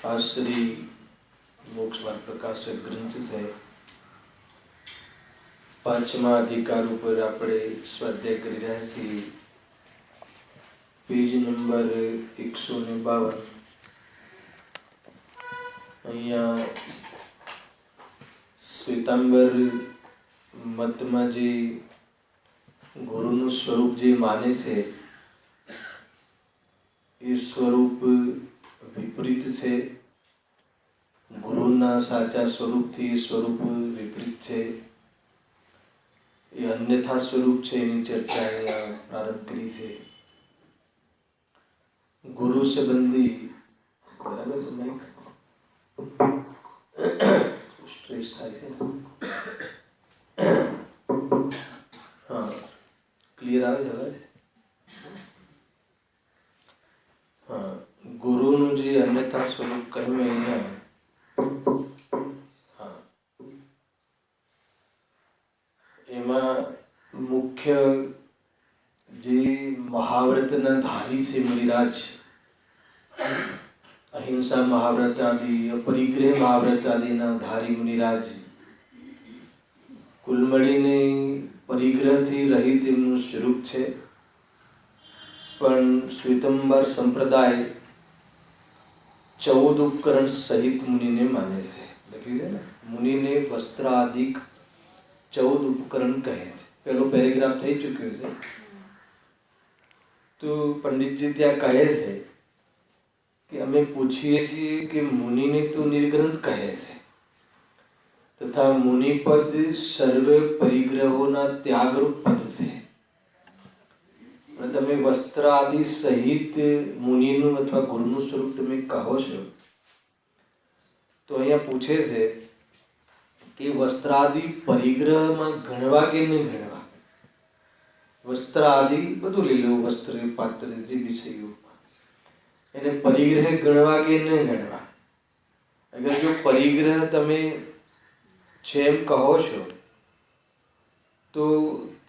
આ શ્રી મોક્ષ માર્ગ પ્રકાશક ગ્રંથ છે. પાંચમા અધિકાર ઉપર આપણે સ્વાધ્યાય કરી રહ્યા છીએ. Page number 152. અહીંયા શ્વેતાંબર મતમાં જે ગુરુનું સ્વરૂપ જે માને છે એ સ્વરૂપ વિપરીત છે. ગુરુના સાચા સ્વરૂપથી સ્વરૂપ વિપરીત છે. એ અન્યથા સ્વરૂપ છે. એની ચર્ચા અહીંયા પ્રારંભ કરી છે. ગુરુ સંબંધી બરાબર છે માઇક સ્ટ્રેસ થાય છે. હા, ક્લિયર આવે છે હવે? હા, ગુરુનું જે અન્યથા સ્વરૂપ કહ્યું અહીંયા, હા, એમાં મુખ્ય જે મહાવ્રતના ધારી છે મુનિરાજ, અહિંસા મહાવ્રત આદિ, અપરિગ્રહ મહાવ્રત આદિના ધારી મુનિરાજ, કુલ મળીને પરિગ્રહથી રહિત એમનું સ્વરૂપ છે. પણ શ્વેતાંબર સંપ્રદાય 14 ઉપકરણ સહિત મુનિને માને છે. લખ્યું છે ને, મુનિને વસ્ત્રાદિક 14 ઉપકરણ કહે છે. પહેલો પેરેગ્રાફ થઈ ચૂક્યો છે. તો પંડિતજી ત્યાં કહે છે કે અમે પૂછીએ છીએ કે મુનિને તો નિર્ગ્રંથ કહે છે, તથા મુનિપદ સર્વ પરિગ્રહોના ત્યાગરૂપ પદ છે. તમે વસ્ત્ર આદિ સહિત મુનિનું અથવા ગુરુનું સ્વરૂપ તમે કહો છો, તો અહીંયા પૂછે છે કે વસ્ત્ર આદિ પરિગ્રહમાં ગણવા કે નહીં ગણવા? વસ્ત્ર આદિ બધું લઈ લો, વસ્ત્ર પાત્ર જે વિષયો, એને પરિગ્રહ ગણવા કે નહીં ગણવા? અગર જો પરિગ્રહ તમે છે એમ કહો છો, તો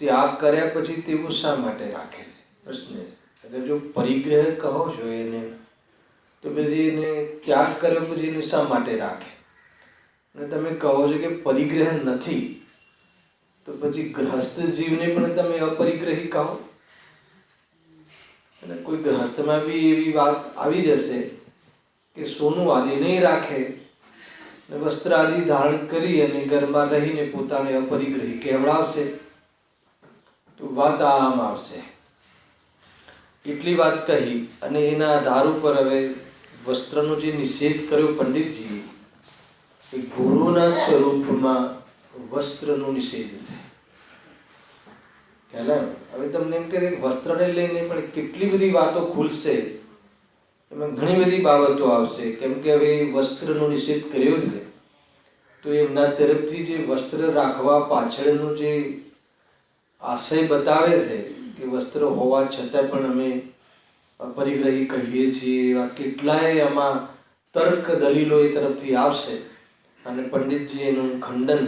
ત્યાગ કર્યા પછી તેવું શા માટે રાખે છે? પ્રશ્ન છે. અગર જો પરિગ્રહ કહો છો એને, તો પછી એને ત્યાગ કર્યો પછી એને શા માટે રાખે? અને તમે કહો છો કે પરિગ્રહ નથી, તો પછી ગ્રહસ્થ જીવને પણ તમે અપરિગ્રહી કહો. અને કોઈ ગ્રહસ્થમાં બી એવી વાત આવી જશે કે સોનું આદિ નહીં રાખે, વસ્ત્ર આદિ ધારણ કરી અને ઘરમાં રહીને પોતાને અપરિગ્રહી કહેવડાવશે, તો વાત આમ આવશે. એટલી વાત કહી અને એના આધાર ઉપર હવે વસ્ત્રનો જે નિષેધ કર્યો પંડિતજી, એ ગુરુના સ્વરૂપમાં વસ્ત્રનો નિષેધ છે. ખ્યાલ આવે? હવે તમને એમ કે વસ્ત્રને લઈને પણ કેટલી બધી વાતો ખુલશે, એમાં ઘણી બધી બાબતો આવશે. કેમ કે હવે વસ્ત્રનો નિષેધ કર્યો છે, તો એમના તરફથી જે વસ્ત્ર રાખવા પાછળનો જે આશય બતાવે છે કે વસ્ત્ર હોવા છતાં પણ અમે અપરિગ્રહી કહીએ છીએ, એવા કેટલાય આમાં તર્ક દલીલો એ તરફથી આવશે અને પંડિતજી એનું ખંડન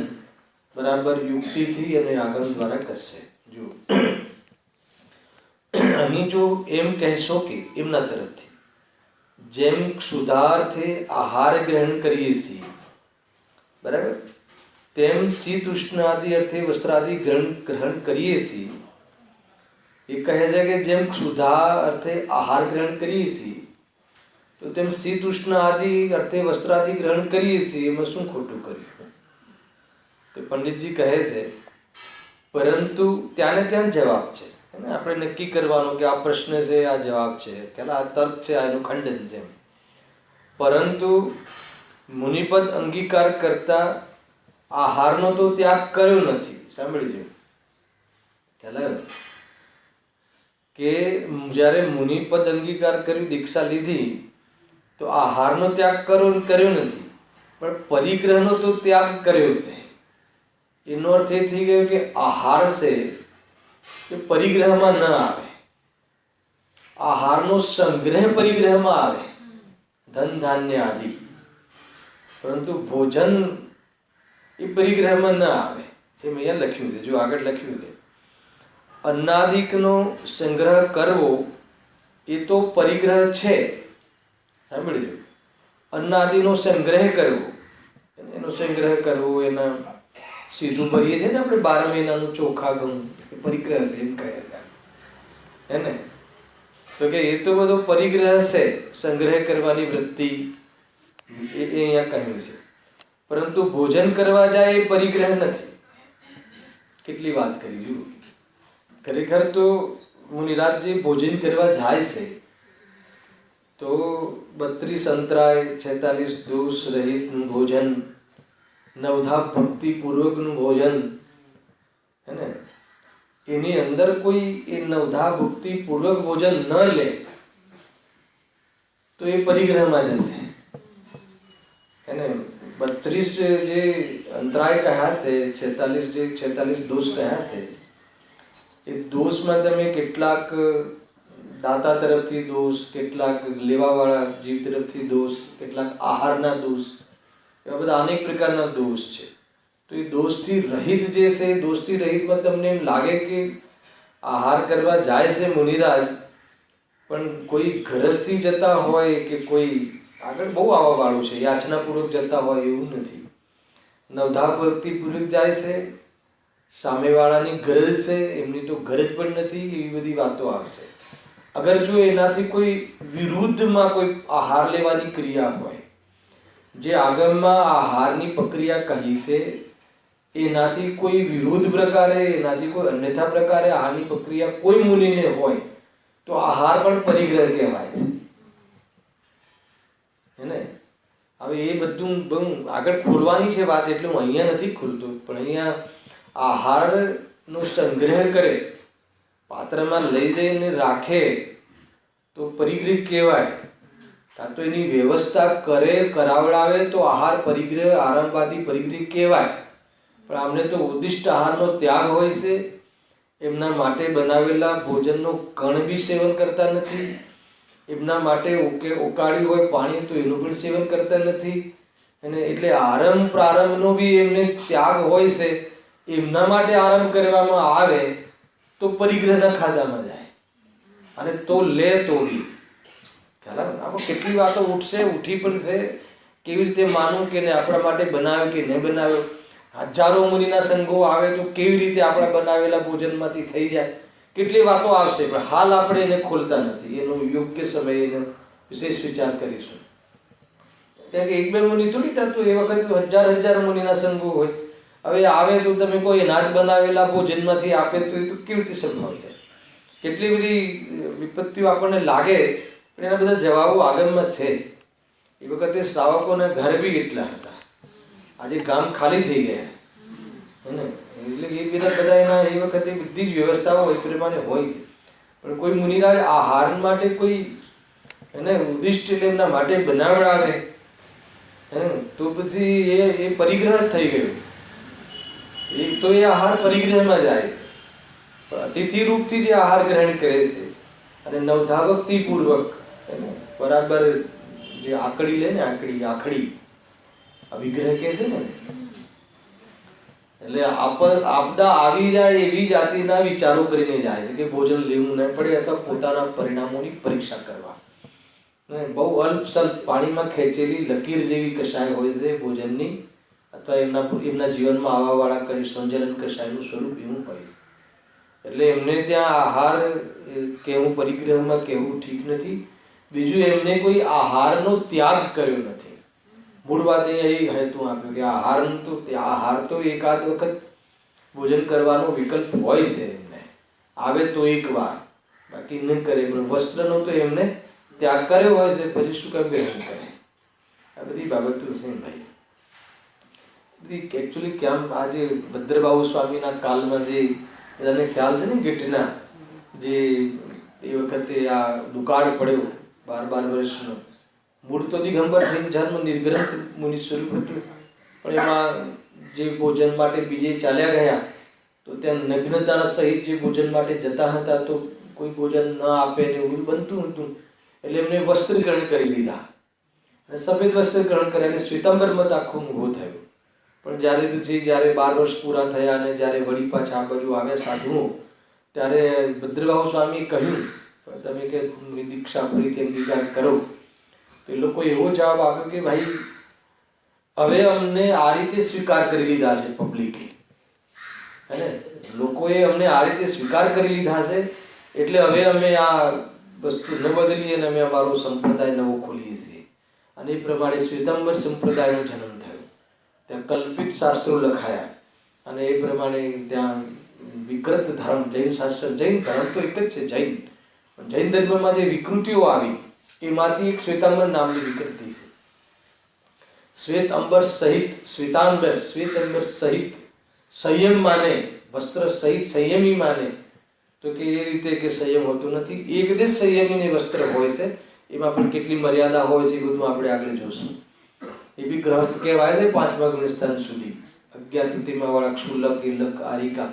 બરાબર યુક્તિથી અને આગમ દ્વારા કરશે. જો અહીં જો એમ કહેશો કે એમના તરફથી જેમ ક્ષુધાર્થે આહાર ગ્રહણ કરીએ છીએ બરાબર, તેમ શીત ઉષ્ણ આદિ અર્થે વસ્ત્રાદિ ગ્રહણ કરીએ છીએ. એ કહે છે કે જેમ ક્ષુધા અર્થે આહાર ગ્રહણ કરીએ છીએ તો તેમ શીત ઉષ્ણ આદિ અર્થે વસ્ત્રાદિ ગ્રહણ કરીએ છીએ. એમાં શું ખોટું કર્યું? તો પંડિતજી કહે છે પરંતુ ત્યાંને ત્યાં જવાબ છે. આપણે નક્કી કરવાનું કે આ પ્રશ્ન છે, આ જવાબ છે, કે આ તર્ક છે, આ એનું ખંડન છે. પરંતુ મુનિપદ અંગીકાર કરતા આહારનો તો ત્યાગ કર્યો નથી. સાંભળીજો ખ્યાલ કે જ્યારે મુનિપદ અંગીકાર કર્યું, દીક્ષા લીધી, તો આહારનો ત્યાગ કર્યો નથી, પણ પરિગ્રહનો તો ત્યાગ કર્યો છે. એનો અર્થ એ થઈ ગયો કે આહાર છે એ પરિગ્રહમાં ન આવે, આહારનો સંગ્રહ પરિગ્રહમાં આવે, ધન ધાન્ય આદિ, પરંતુ ભોજન એ પરિગ્રહમાં ન આવે. એમ અહીંયા લખ્યું છે. જો આગળ લખ્યું છે અન્નાદિકનો સંગ્રહ કરવો એ તો પરિગ્રહ છે. સાંભળી લો, અન્નાદિનો સંગ્રહ કરવો, એનો સંગ્રહ કરવો, એના સીધું ભરીએ છીએ ને આપણે 12 મહિનાનું ચોખા ઘઉં, એ પરિગ્રહ છે એમ કહે હે ને. તો કે એ તો બધો પરિગ્રહ છે, સંગ્રહ કરવાની વૃત્તિ એ અહીંયા કહ્યું છે. પરંતુ ભોજન કરવા જાય એ પરિગ્રહ નથી. કેટલી વાત કરી જુઓ. ખરેખર તો મુનિરાજજી ભોજન કરવા જાય છે તો 32 અંતરાય, 46 દોષ રહિતનું ભોજન, નવધા ભક્તિપૂર્વકનું ભોજન હે ને, એની અંદર કોઈ એ નવધા ભક્તિપૂર્વક ભોજન ન લે તો એ પરિગ્રહમાં જશે હે ને. 32 જે અંતરાય કહ્યા છે, 46 દોષ કહ્યા છે, એ દોષમાં તમે કેટલાક દાતા તરફથી દોષ, કેટલાક લેવાવાળા જીવ તરફથી દોષ, કેટલાક આહારના દોષ, એવા બધા અનેક પ્રકારના દોષ છે. તો એ દોષથી રહિત જે છે, દોષથી રહિતમાં તમને એમ લાગે કે આહાર કરવા જાય છે મુનિરાજ, પણ કોઈ ઘરસથી જતા હોય કે કોઈ આગળ બહુ આવવાવાળું છે, યાચનાપૂર્વક જતા હોય એવું નથી. નવધા ભક્તિપૂર્વક જાય છે, સામેવાળાની ગરજ છે, એમની તો ગરજ પણ નથી, એવી બધી વાતો આવશે. અગર જો એનાથી કોઈ વિરુદ્ધમાં કોઈ આહાર લેવાની ક્રિયા હોય, જે આગમમાં આહારની પ્રક્રિયા કહી છે એનાથી કોઈ વિરુદ્ધ પ્રકારે, એનાથી કોઈ અન્યથા પ્રકારે આહારની પ્રક્રિયા કોઈ મુનિને હોય તો આહાર પણ પરિગ્રહ કહેવાય છે હે ને. હવે એ બધું બહુ આગળ ખોલવાની છે વાત, એટલે હું અહીંયા નથી ખુલતું, પણ અહીંયા આહારનો સંગ્રહ કરે, પાત્રમાં લઈ જઈને રાખે તો પરિગ્રહ કહેવાય. કાં તો એની વ્યવસ્થા કરે, કરાવડાવે તો આહાર પરિગ્રહ, આરંભાદી પરિગ્રહ કહેવાય. પણ આમને તો ઉદ્દિષ્ટ આહારનો ત્યાગ હોય છે. એમના માટે બનાવેલા ભોજનનો કણ બી સેવન કરતા નથી, એમના માટે ઉકાળ્યું હોય પાણી તો એનું પણ સેવન કરતા નથી. અને એટલે આરંભ પ્રારંભનો બી એમને ત્યાગ હોય છે. એમના માટે આરંભ કરવામાં આવે તો પરિગ્રહના ખાધામાં જાય, અને તો લે તો બી ખ્યાલ આમાં કેટલી વાતો ઉઠશે, ઉઠી પણ છે. કેવી રીતે માનવું કે આપણા માટે બનાવ્યો કે ન બનાવ્યો. હજારો મુનિના સંઘો આવે તો કેવી રીતે આપણા બનાવેલા ભોજનમાંથી થઈ જાય, કેટલી વાતો આવશે. પણ હાલ આપણે એને ખોલતા નથી. એનો યોગ્ય સમય એનો વિશેષ વિચાર કરીશું. કારણ કે 1-2 મુનિ થોડી થતું, એ વખત હજાર મુનિના સંઘો હોય. હવે આવે તો તમે કોઈ અનાજ બનાવેલા ભોજનમાંથી આપે તો એ તો કેવી રીતે સંભવશે. કેટલી બધી વિપત્તિઓ આપણને લાગે, પણ એના બધા જવાબો આગળમાં છે. એ વખતે શ્રાવકોના ઘર બી એટલા હતા, આજે ગામ ખાલી થઈ ગયા હે ને. એટલે બધા એના એ વખતે બધી જ વ્યવસ્થાઓ એ પ્રમાણે હોય. પણ કોઈ મુનિરાજ આહાર માટે કોઈ એને ઉદ્દિષ્ટ એટલે એમના માટે બનાવડાવે હે તો પછી એ પરિગ્રહ થઈ ગયો. એ તો એ આહાર પરિગ્રહમાં જાય છે. પણ અતિથિ રૂપથી જે આહાર ગ્રહણ કરે છે અને નવધા ભક્તિપૂર્વક બરાબર જે આકડી લે ને આખડી આ વિગ્રહ કે છે ને, એટલે આપદા આવી જાય એવી જાતિના વિચારો કરીને જાય છે કે ભોજન લેવું ન પડે અથવા પોતાના પરિણામોની પરીક્ષા કરવા. બહુ અલ્પ સ્વલ્પ પાણીમાં ખેંચેલી લકીર જેવી કશાય હોય છે ભોજનની, અથવા એમના જીવનમાં આવવાવાળા કરી સંજલન કશાયનું સ્વરૂપ એવું હોય. એટલે એમને ત્યાં આહાર કેવું પરિગ્રહમાં કહેવું ઠીક નથી. બીજું એમને કોઈ આહારનો ત્યાગ કર્યો નથી. મૂળ વાત અહીંયા એ હેતુ આપ્યું કે આહાર તો એકાદ વખત ભોજન કરવાનો વિકલ્પ હોય છે એમને, આવે તો એક વાર, બાકી ન કરે. પણ વસ્ત્રનો તો એમને ત્યાગ કર્યો હોય છે, પછી શું કામ ગ્રહણ કરે? આ બધી બાબતો છે ભાઈ. બધી એકચ્યુઅલી કેમ આજે ભદ્રબાહુ સ્વામીના કાલમાં જે બધાને ખ્યાલ છે ને, ગીટના જે એ વખતે આ દુકાળ પડ્યો 12 વર્ષનો, મૂળ તો દિગંબર જન્મ નિર્ગ્રંથ મુનિ સ્વરૂપ હતું, પણ એમાં જે ભોજન માટે બીજે ચાલ્યા ગયા તો ત્યાં નગ્નતા સહિત જે ભોજન માટે જતા હતા તો કોઈ ભોજન ન આપે ને એવું બનતું હતું. એટલે એમને વસ્ત્ર ગ્રહણ કરી લીધા અને સફેદ વસ્ત્ર ગ્રહણ કર્યા એટલે શ્વેતાંબર મત આખો ઊભો થયો. પણ જ્યારે 12 વર્ષ પૂરા થયા અને જ્યારે વળી પાછા આ બાજુ આવ્યા સાધુઓ, ત્યારે ભદ્રબાહુ સ્વામી કહ્યું તમે કે દીક્ષા ફરીથી અંગીકાર કરો. તો એ લોકો એવો જવાબ આપ્યો કે ભાઈ હવે અમને આ રીતે સ્વીકાર કરી લીધા છે પબ્લિકે, હે, લોકોએ અમને આ રીતે સ્વીકાર કરી લીધા છે, એટલે હવે અમે આ વસ્તુ ન બદલીએ અને અમે અમારો સંપ્રદાય નવો ખોલીએ છીએ. અને એ પ્રમાણે શ્વેતાંબર સંપ્રદાયનો જન્મ થયો. ત્યાં કલ્પિત શાસ્ત્રો લખાયા અને એ પ્રમાણે ત્યાં વિકૃત ધર્મ, જૈન શાસ્ત્ર, જૈન ધર્મ તો એક જ છે જૈન, પણ જૈન ધર્મમાં જે વિકૃતિઓ આવી એમાંથી એક શ્વેતાંબર નામની વિકૃતિ છે. શ્વેતાંબર સહિત સંયમ માને, વસ્ત્ર સહિત સંયમી માને, તો કે એ રીતે કે સંયમ હોતું નથી. એક દેશ સંયમીને વસ્ત્ર હોય છે, એમાં પણ કેટલી મર્યાદા હોય છે એ બધું આપણે આગળ જોશું. એ બી ગ્રહસ્થ કહેવાય છે 5મા ગુણસ્થાન સુધી. 11 પ્રતિમાવાળા ક્ષુલક, ઇલક, આરિકા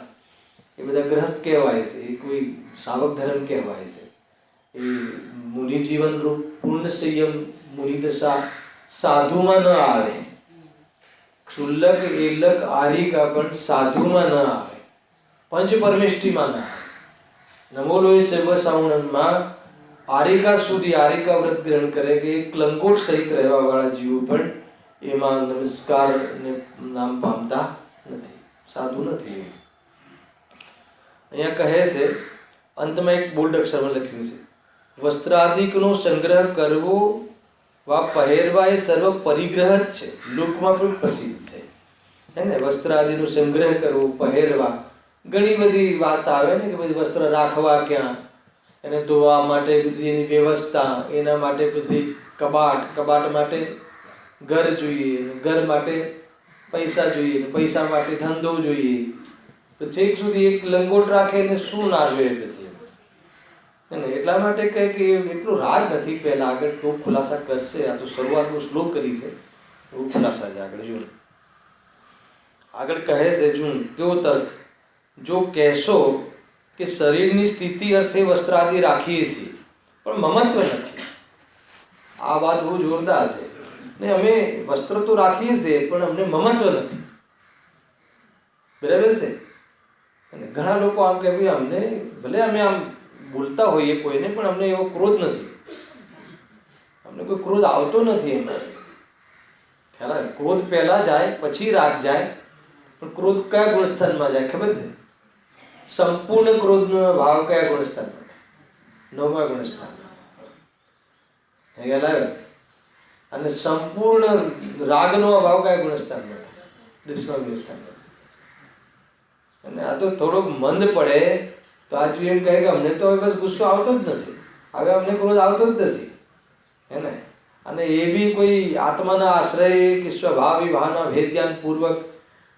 એ બધા ગ્રહસ્થ કહેવાય છે. એ કોઈ શાવક ધર્મ કહેવાય છે. એ મુનિ જીવન રૂપ પૂર્ણ સંયમ મુનિ દશા સાધુમાં ન આવે. ક્ષુલ્લક, એલક, આરિકા પણ સાધુમાં ન આવે, પંચ પરમેષ્ઠીમાં ન આવે. નમોલોય સર્વ સાવણમાં આરિકા સુધી આરિકા વ્રત ગ્રહણ કરે કે એક લંગોટ સહિત રહેવાવાળા જીવો પણ એમાં નમસ્કાર ને નામ પામતા નથી, સાધુ નથી. અહીંયા કહે છે અંતમાં એક બોલ્ડ અક્ષરમાં લખ્યું છે, વસ્ત્રાદિકનો સંગ્રહ કરવો વા પહેરવા એ સર્વ પરિગ્રહ જ છે. લોકમાં પણ પ્રસિદ્ધ છે, હે ને? વસ્ત્રાદિનો સંગ્રહ કરવો, પહેરવા, ઘણી બધી વાત આવે ને કે પછી વસ્ત્ર રાખવા ક્યાં, એને ધોવા માટે બધી એની વ્યવસ્થા, એના માટે પછી કબાટ માટે ઘર જોઈએ, ઘર માટે પૈસા જોઈએ, પૈસા માટે ધંધો જોઈએ. તો છેક સુધી એક લંગોટ રાખે ને શું ના જોઈએ પછી, એટલા માટે કહે કે એટલો રાગ નથી. પહેલા આગળ તો ખુલાસા કરશે, આ તો શરૂઆતનો શ્લોક કરી છે, એવું ખુલાસા છે આગળ જો. આગળ કહે છે જૂન કેવો તર્ક, જો કહેશો કે શરીરની સ્થિતિ અર્થે વસ્ત્રાદિ રાખીએ છીએ પણ મમત્વ નથી, આ વાત બહુ જોરદાર છે ને. અમે વસ્ત્ર તો રાખીએ છીએ પણ અમને મમત્વ નથી, બરાબર છે? અને ઘણા લોકો આમ કે ભાઈ અમને ભલે અમે આમ બોલતા હોઈએ કોઈને, પણ અમને એવો ક્રોધ નથી, અમને કોઈ ક્રોધ આવતો નથી. એમાં ખ્યાલ, ક્રોધ પહેલા જાય પછી રાગ જાય, પણ ક્રોધ કયા ગુણસ્થાનમાં જાય ખબર છે? સંપૂર્ણ ક્રોધનો ભાવ કયા ગુણસ્થાનમાં? 9મા ગુણસ્થાનમાં. અને સંપૂર્ણ રાગનો અભાવ કયા ગુણસ્થાનમાં? 10મા ગુણસ્થાનમાં. અને આ તો થોડોક મંદ પડે તો આ એમ કહે કે અમને તો હવે બસ ગુસ્સો આવતો જ નથી, હવે અમને ક્રોધ આવતો જ નથી, હે ને? અને એ બી કોઈ આત્માના આશ્રય કે સ્વભાવ વિભાવના ભેદ જ્ઞાન પૂર્વક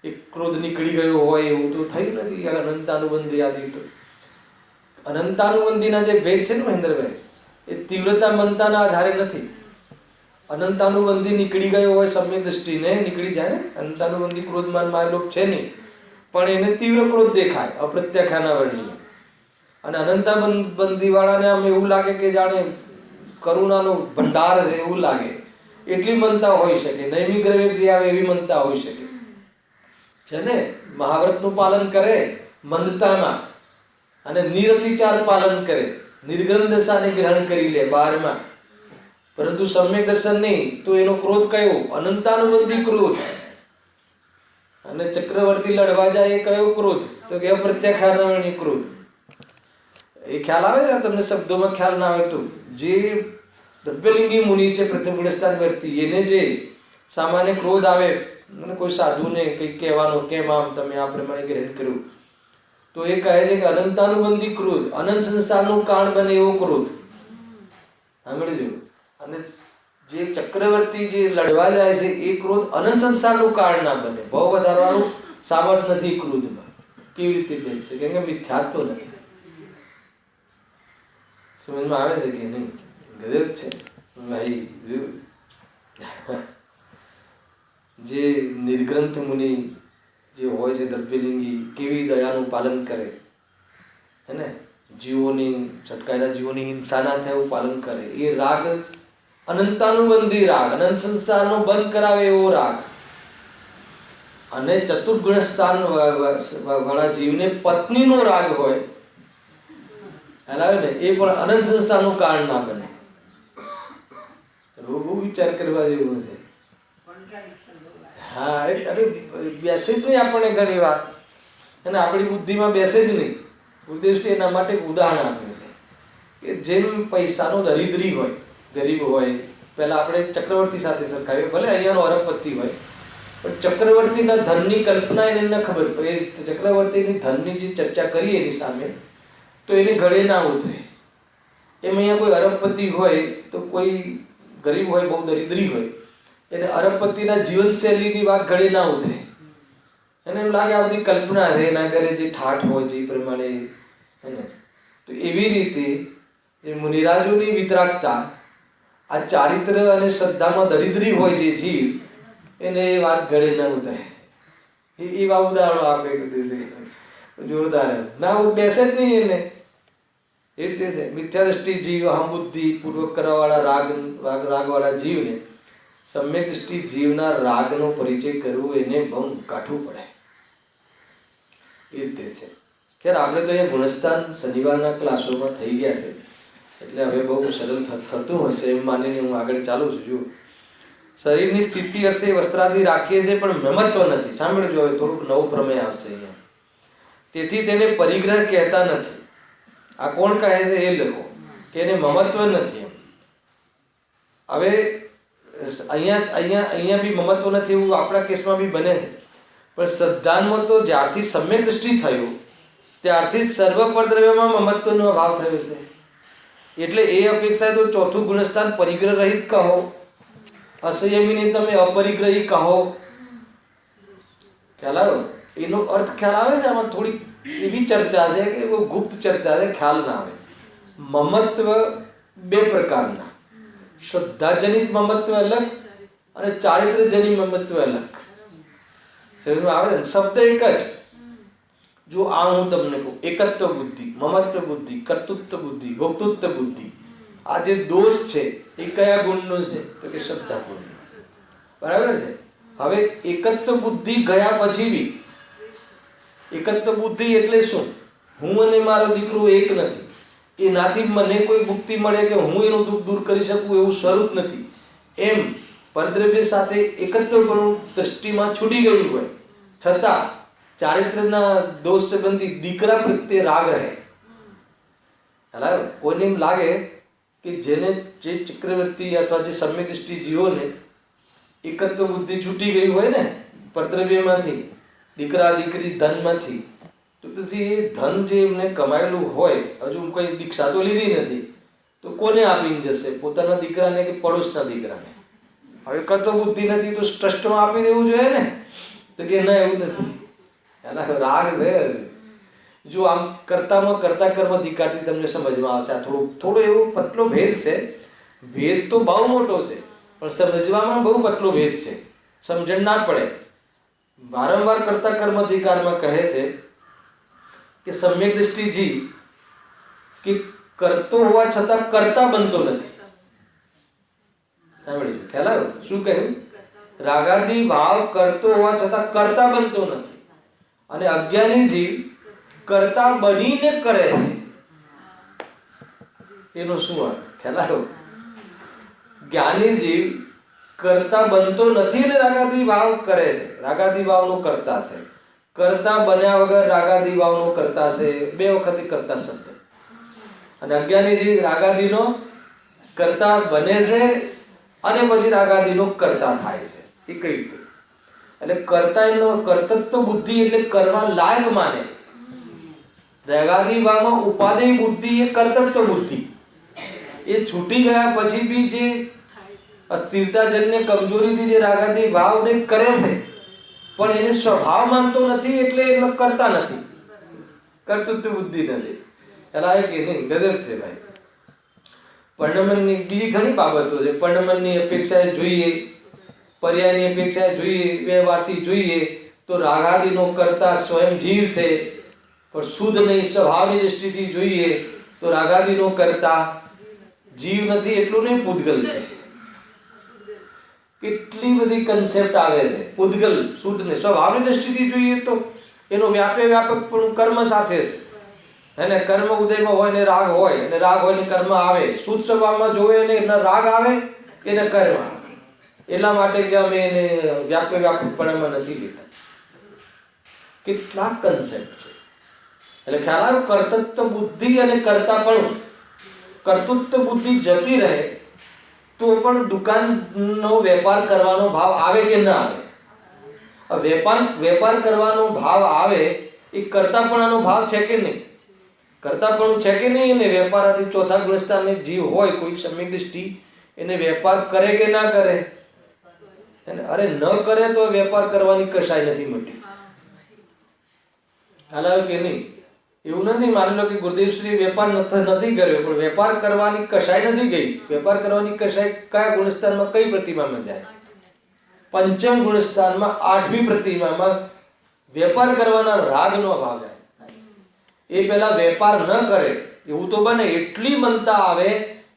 એક ક્રોધ નીકળી ગયો હોય એવું તો થયું નથી. અનંતાનુબંધી આદિ તો અનંતાનુબંધીના જે ભેદ છે ને મહેન્દ્રભાઈ, એ તીવ્રતા મનતાના આધારે નથી. અનંતાનુબંધી નીકળી ગયો હોય, સમ્ય દ્રષ્ટિને નીકળી જાય, અનંતાનુબંધી ક્રોધમાન માયલોક છે નહીં, પણ એને તીવ્ર ક્રોધ દેખાય, અપ્રત્યાખ્યાના વર્ણનીય. અને અનંતાબંધી વાળાને આમ એવું લાગે કે જાણે કરુણાનો ભંડાર છે એવું લાગે, એટલી મનતા હોઈ શકે, નૈમિક દ્રવ્ય જે આવે એવી મનતા હોઈ શકે છે ને. મહાવ્રતનું પાલન કરે મંદતામાં અને નિરતિચાર પાલન કરે, નિર્ગ્રંથ દશાને ગ્રહણ કરી લે 12માં, પરંતુ સમ્યક દર્શન નહીં તો એનો ક્રોધ કયો? અનંતાનુબંધી ક્રોધ. અને ચક્રવર્તી લડવા જાય એ કયો ક્રોધ? તો કે અપ્રત્યાખ્યાનની ક્રોધ. એ ખ્યાલ આવે છે તમને? શબ્દોમાં ખ્યાલ ના આવે તો જે દ્રવ્યલિંગી મુનિ છે પ્રથમ ગુણસ્થાન વર્તી, એને જે સામાન્ય ક્રોધ આવે અને કોઈ સાધુને કંઈક કહેવાનો, કેમ આમ તમે આ પ્રમાણે ગ્રહણ કર્યું, તો એ કહે છે કે અનંતાનુબંધી ક્રોધ, અનંત સંસારનું કારણ બને એવો ક્રોધ. સાંભળી લો. અને જે ચક્રવર્તી જે લડવા જાય છે એ ક્રોધ અનંત સંસારનું કારણ ના બને. ભાવ વધારવાનું સામર્થ્ય નથી ક્રોધમાં. કેવી રીતે બેસશે? કેમ કે મિથ્યાત્વ નથી. સમજમાં આવે છે કે નહીં? ગજબ છે ભાઈ. જે નિર્ગ્રંથ મુનિ જે હોય છે દ્રવ્યલિંગી, કેવી દયાનું પાલન કરે હે ને, જીવોની, છટકાયેલા જીવોની હિંસા ના થાય એવું પાલન કરે. એ રાગ અનંતાનુબંધી રાગ, અનંત સંસારનો બંધ કરાવે એવો રાગ. અને ચતુર્ગુણ સ્થાન વાળા જીવને પત્નીનો રાગ હોય ને, એ પણ અનંત સંસારનું કારણ ના બને. બહુ વિચાર કરવા જેવું છે. હા, અરે બેસે જ નહીં આપણને ઘણી વાર, અને આપણી બુદ્ધિમાં બેસે જ નહીં. ઉદ્દેશ્ય એના માટે ઉદાહરણ આપ્યું છે કે જેમ પૈસાનો દરિદ્રી હોય, ગરીબ હોય, પહેલાં આપણે ચક્રવર્તી સાથે સરખાવીએ, ભલે અહીંયાનો અરબપતિ હોય, પણ ચક્રવર્તીના ધનની કલ્પના એને ન ખબર પડે. ચક્રવર્તીની ધનની જે ચર્ચા કરીએ એની સામે, તો એને ગળે ના ઉતરે. એમ અહીંયા કોઈ અરબપતિ હોય તો કોઈ ગરીબ હોય, બહુ દરિદ્રી હોય, એને અરબપતિના જીવનશૈલીની વાત ગળે ના ઉતરે. એને એમ લાગે આ બધી કલ્પના છે, એના ઘરે જે ઠાઠ હોય છે એ પ્રમાણે એને. તો એવી રીતે જે મુનિરાજોની વિતરાગતા, આ ચારિત્ર અને શ્રદ્ધામાં દરિદ્રી હોય જે જીવ, એને એ વાત ગળે ન ઉતરે. એવા ઉદાહરણો આપે જોરદાર. ના બેસે જ નહીં એને. એ રીતે છે મિથ્યાદૃષ્ટિ જીવ, અહંબુદ્ધિ પૂર્વક કરવાવાળા રાગવાળા જીવને સમ્યક દૃષ્ટિ જીવના રાગનો પરિચય કરવો એને બહુ કાઠું પડે. એ રીતે છે. ખેર આપણે તો અહીંયા ગુણસ્થાન શનિવારના ક્લાસોમાં થઈ ગયા છે, એટલે હવે બહુ સરળ થતું હશે એમ માનીને હું આગળ ચાલું છું. જો શરીરની સ્થિતિ અર્થે વસ્ત્રાદિ રાખીએ છીએ પણ મમત્વ નથી. સાંભળજો, હવે થોડુંક નવું પ્રમેય આવશે અહીંયા. તેથી તેને પરિગ્રહ કહેતા નથી. આ કોણ કહે છે એ લખો કે એને મમત્વ નથી એમ. હવે અહીંયા બી મમત્વ નથી એવું આપણા કેસમાં બી બને છે, પણ શ્રદ્ધાનમાં તો જ્યારથી સમ્યક દૃષ્ટિ થયું ત્યારથી સર્વ પરદ્રવ્યમાં મમત્વનો અભાવ થયો છે. એટલે એ અપેક્ષાએ તો ચોથું ગુણસ્થાન પરિગ્રહ રહિત કહો, અસંયમીને તમે અપરિગ્રહી કહો. ખ્યાલ આવ્યો? એનો અર્થ ખ્યાલ આવે છે? આમાં થોડી એવી ચર્ચા છે કે બહુ ગુપ્ત ચર્ચા છે, ખ્યાલ ના આવે. મમત્વ બે પ્રકારના, શ્રદ્ધાજનિત મમત્વ અલગ અને ચારિત્રજનિત મમત્વ અલગ. સમજમાં આવે છે? શબ્દ એક જ. જો આ હું તમને કહું, એકત્વ બુદ્ધિ, મમત્વ બુદ્ધિ, કર્તૃત્વ બુદ્ધિ, ભોક્તૃત્વ બુદ્ધિ, આ જે દોષ છે એ કયા ગુણનો છે? તો કે શ્રદ્ધા ગુણનો. બરાબર છે? હવે એકત્વ બુદ્ધિ ગયા પછી બી, એકત્વ બુદ્ધિ એટલે શું? હું અને મારો દીકરો એક નથી, એનાથી મને કોઈ મુક્તિ મળે કે હું એનું દુઃખ દૂર કરી શકું એવું સ્વરૂપ નથી. એમ પરદ્રવ્ય સાથે એકત્વ ગુણ દ્રષ્ટિમાં છૂટી ગયું હોય છતાં ચારિત્રના દોષ સંબંધી દીકરા પ્રત્યે રાગ રહે. બરાબર? કોઈને એમ લાગે કે જેને જે ચક્રવર્તી અથવા જે સમ્યક દૃષ્ટિ જીવોને એકત્વ બુદ્ધિ છૂટી ગઈ હોય ને પરદ્રવ્યમાંથી, દીકરા દીકરી ધનમાંથી, તો પછી એ ધન જે એમને કમાયેલું હોય, હજુ કંઈ દીક્ષા તો લીધી નથી, તો કોને આપીને જશે? પોતાના દીકરાને કે પડોશના દીકરાને? હવે એકત્વ બુદ્ધિ નથી તો ટ્રસ્ટમાં આપી દેવું જોઈએ ને? તો કે ના, એવું નથી. એના રાગ છે. જો આમ કર્તામાં કર્તા કર્મ અધિકારથી તમને સમજમાં આવશે. આ થોડો એવો પતલો ભેદ છે. ભેદ તો બહુ મોટો છે, પણ સમજવામાં બહુ પતલો ભેદ છે. સમજણ ના પડે. વારંવાર કર્તા કર્મ અધિકારમાં કહે છે કે સમ્યક દૃષ્ટિ જીવ કે કરતો હોવા છતાં કરતા બનતો નથી. સાંભળીશું, ખ્યાલ આવ્યો? શું કહ્યું? રાગાદી ભાવ કરતો હોવા છતાં કરતા બનતો નથી, અને અજ્ઞાની જીવ કરતા બનીને કરે છે. એનો શું અર્થ ખ્યાલ આવ્યો? જ્ઞાની જીવ કરતા બનતો નથી ને રાગાદી ભાવ કરે છે. રાગાદી ભાવનો કરતા છે. કરતા બન્યા વગર રાગાદી ભાવનો કરતા છે. બે વખત કરતા શબ્દ. અને અજ્ઞાની જીવ રાગાદીનો કરતા બને છે અને પછી રાગાદીનો કરતા થાય છે. એ કઈ રીતે? એટલે કરતા એનો કર્તૃત્વ બુદ્ધિ એટલે કરવા લાયક માને. રાગાદી ભાવમાં ઉપાદેય બુદ્ધિ એ કર્તૃત્વ બુદ્ધિ. એ છૂટી ગયા પછી બી જે અસ્થિરતાજન્ય કમજોરીથી જે રાગાદી ભાવને કરે છે, પણ એને સ્વભાવ માનતો નથી, એટલે એનો કરતા નથી, કર્તૃત્વ બુદ્ધિ નથી. એટલે એક એની ગજબ છે ભાઈ. પરિણમનની બીજી ઘણી બાબતો છે. પરિણમનની અપેક્ષાએ જોઈએ, પર્યાયની અપેક્ષાએ જોઈએ, વ્યવહારથી જોઈએ તો રાગાદીનો કરતા સ્વયં જીવ છે. પણ શુદ્ધ નહીં, સ્વભાવની દૃષ્ટિથી જોઈએ તો રાગાદીનો કરતા જીવ નથી, એટલું નહીં, પૂતગલ છે. કેટલી બધી કન્સેપ્ટ આવે છે. પૂતગલ શુદ્ધ ને સ્વભાવની દૃષ્ટિથી જોઈએ તો એનો વ્યાપક પણ કર્મ સાથે છે. એને કર્મ ઉદયમાં હોય ને રાગ હોય, અને રાગ હોય ને કર્મ આવે. શુદ્ધ સ્વભાવમાં જોવે ને રાગ આવે એને કર્મ આવે. એટલા માટે કે અમે એને વ્યાપકપણામાં નથી લીધા. કેટલા કન્સેપ્ટ છે. એટલે ખ્યાલ આવ્યો? કર્તૃત્વ બુદ્ધિ અને કર્તાપણું. કર્તૃત્વ બુદ્ધિ જતી રહે તો પણ દુકાનનો વેપાર કરવાનો ભાવ આવે કે ના આવે? વેપાર કરવાનો ભાવ આવે એ કર્તાપણાનો ભાવ છે કે નહીં? કર્તાપણું છે કે નહીં? એને વેપારાથી ચોથા ગુણસ્થાનની જીવ હોય કોઈ સમ્યક દૃષ્ટિ, એને વેપાર કરે કે ના કરે? અરે ન કરે તો વેપાર કરવાની કશાય નથી મટી. ખ્યાલ આવ્યો કે નહીં? એવું નથી માની લો કે ગુરુદેવશ્રી વેપાર નથી કર્યો, પણ વેપાર કરવાની કશાય નથી ગઈ. વેપાર કરવાની કશાય કયા ગુણસ્થાનમાં કઈ પ્રતિમામાં જાય? પંચમ ગુણસ્થાનમાં 8મી પ્રતિમામાં વેપાર કરવાના રાગનો ભાવ જાય. એ પહેલા વેપાર ન કરે એવું તો બને, એટલી મનતા આવે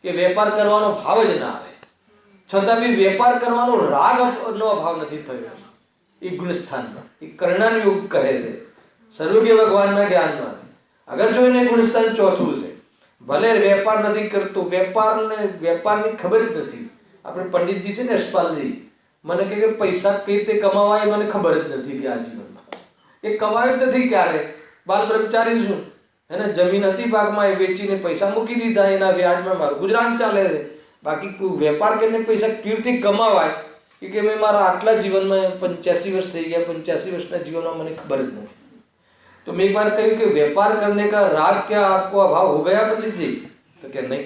કે વેપાર કરવાનો ભાવ જ ના આવે, છતાં બી વેપાર કરવાનો રાગનો અભાવ નથી થયો એ ગુણસ્થાનમાં. એ કર્ણાન યોગ કહે છે, સર્વજ્ઞ ભગવાનના જ્ઞાનમાં. અગર જો એને ગુણસ્થાન ચોથું છે, ભલે વેપાર નથી કરતો, વેપારની ખબર જ નથી. આપણે પંડિતજી છે ને યશપાલજી, મને કે પૈસા કઈ રીતે કમાવાય મને ખબર જ નથી કે આ જીવનમાં એ કમાય જ નથી. ક્યારે બાલ બ્રહ્મચારી છું, એને જમીન હતી ભાગમાં, એ વેચીને પૈસા મૂકી દીધા, એના વ્યાજમાં મારું ગુજરાન ચાલે છે. બાકી વેપાર કરીને પૈસા કેવી રીતે કમાવાય કે મેં મારા આટલા જીવનમાં 85 વર્ષ થઈ ગયા, 85 વર્ષના જીવનમાં મને ખબર જ નથી. तो मैं एक बार कहूँ कि व्यापार करने का राग क्या आपको अभाव हो गया पंडित जी? तो क्या नहीं,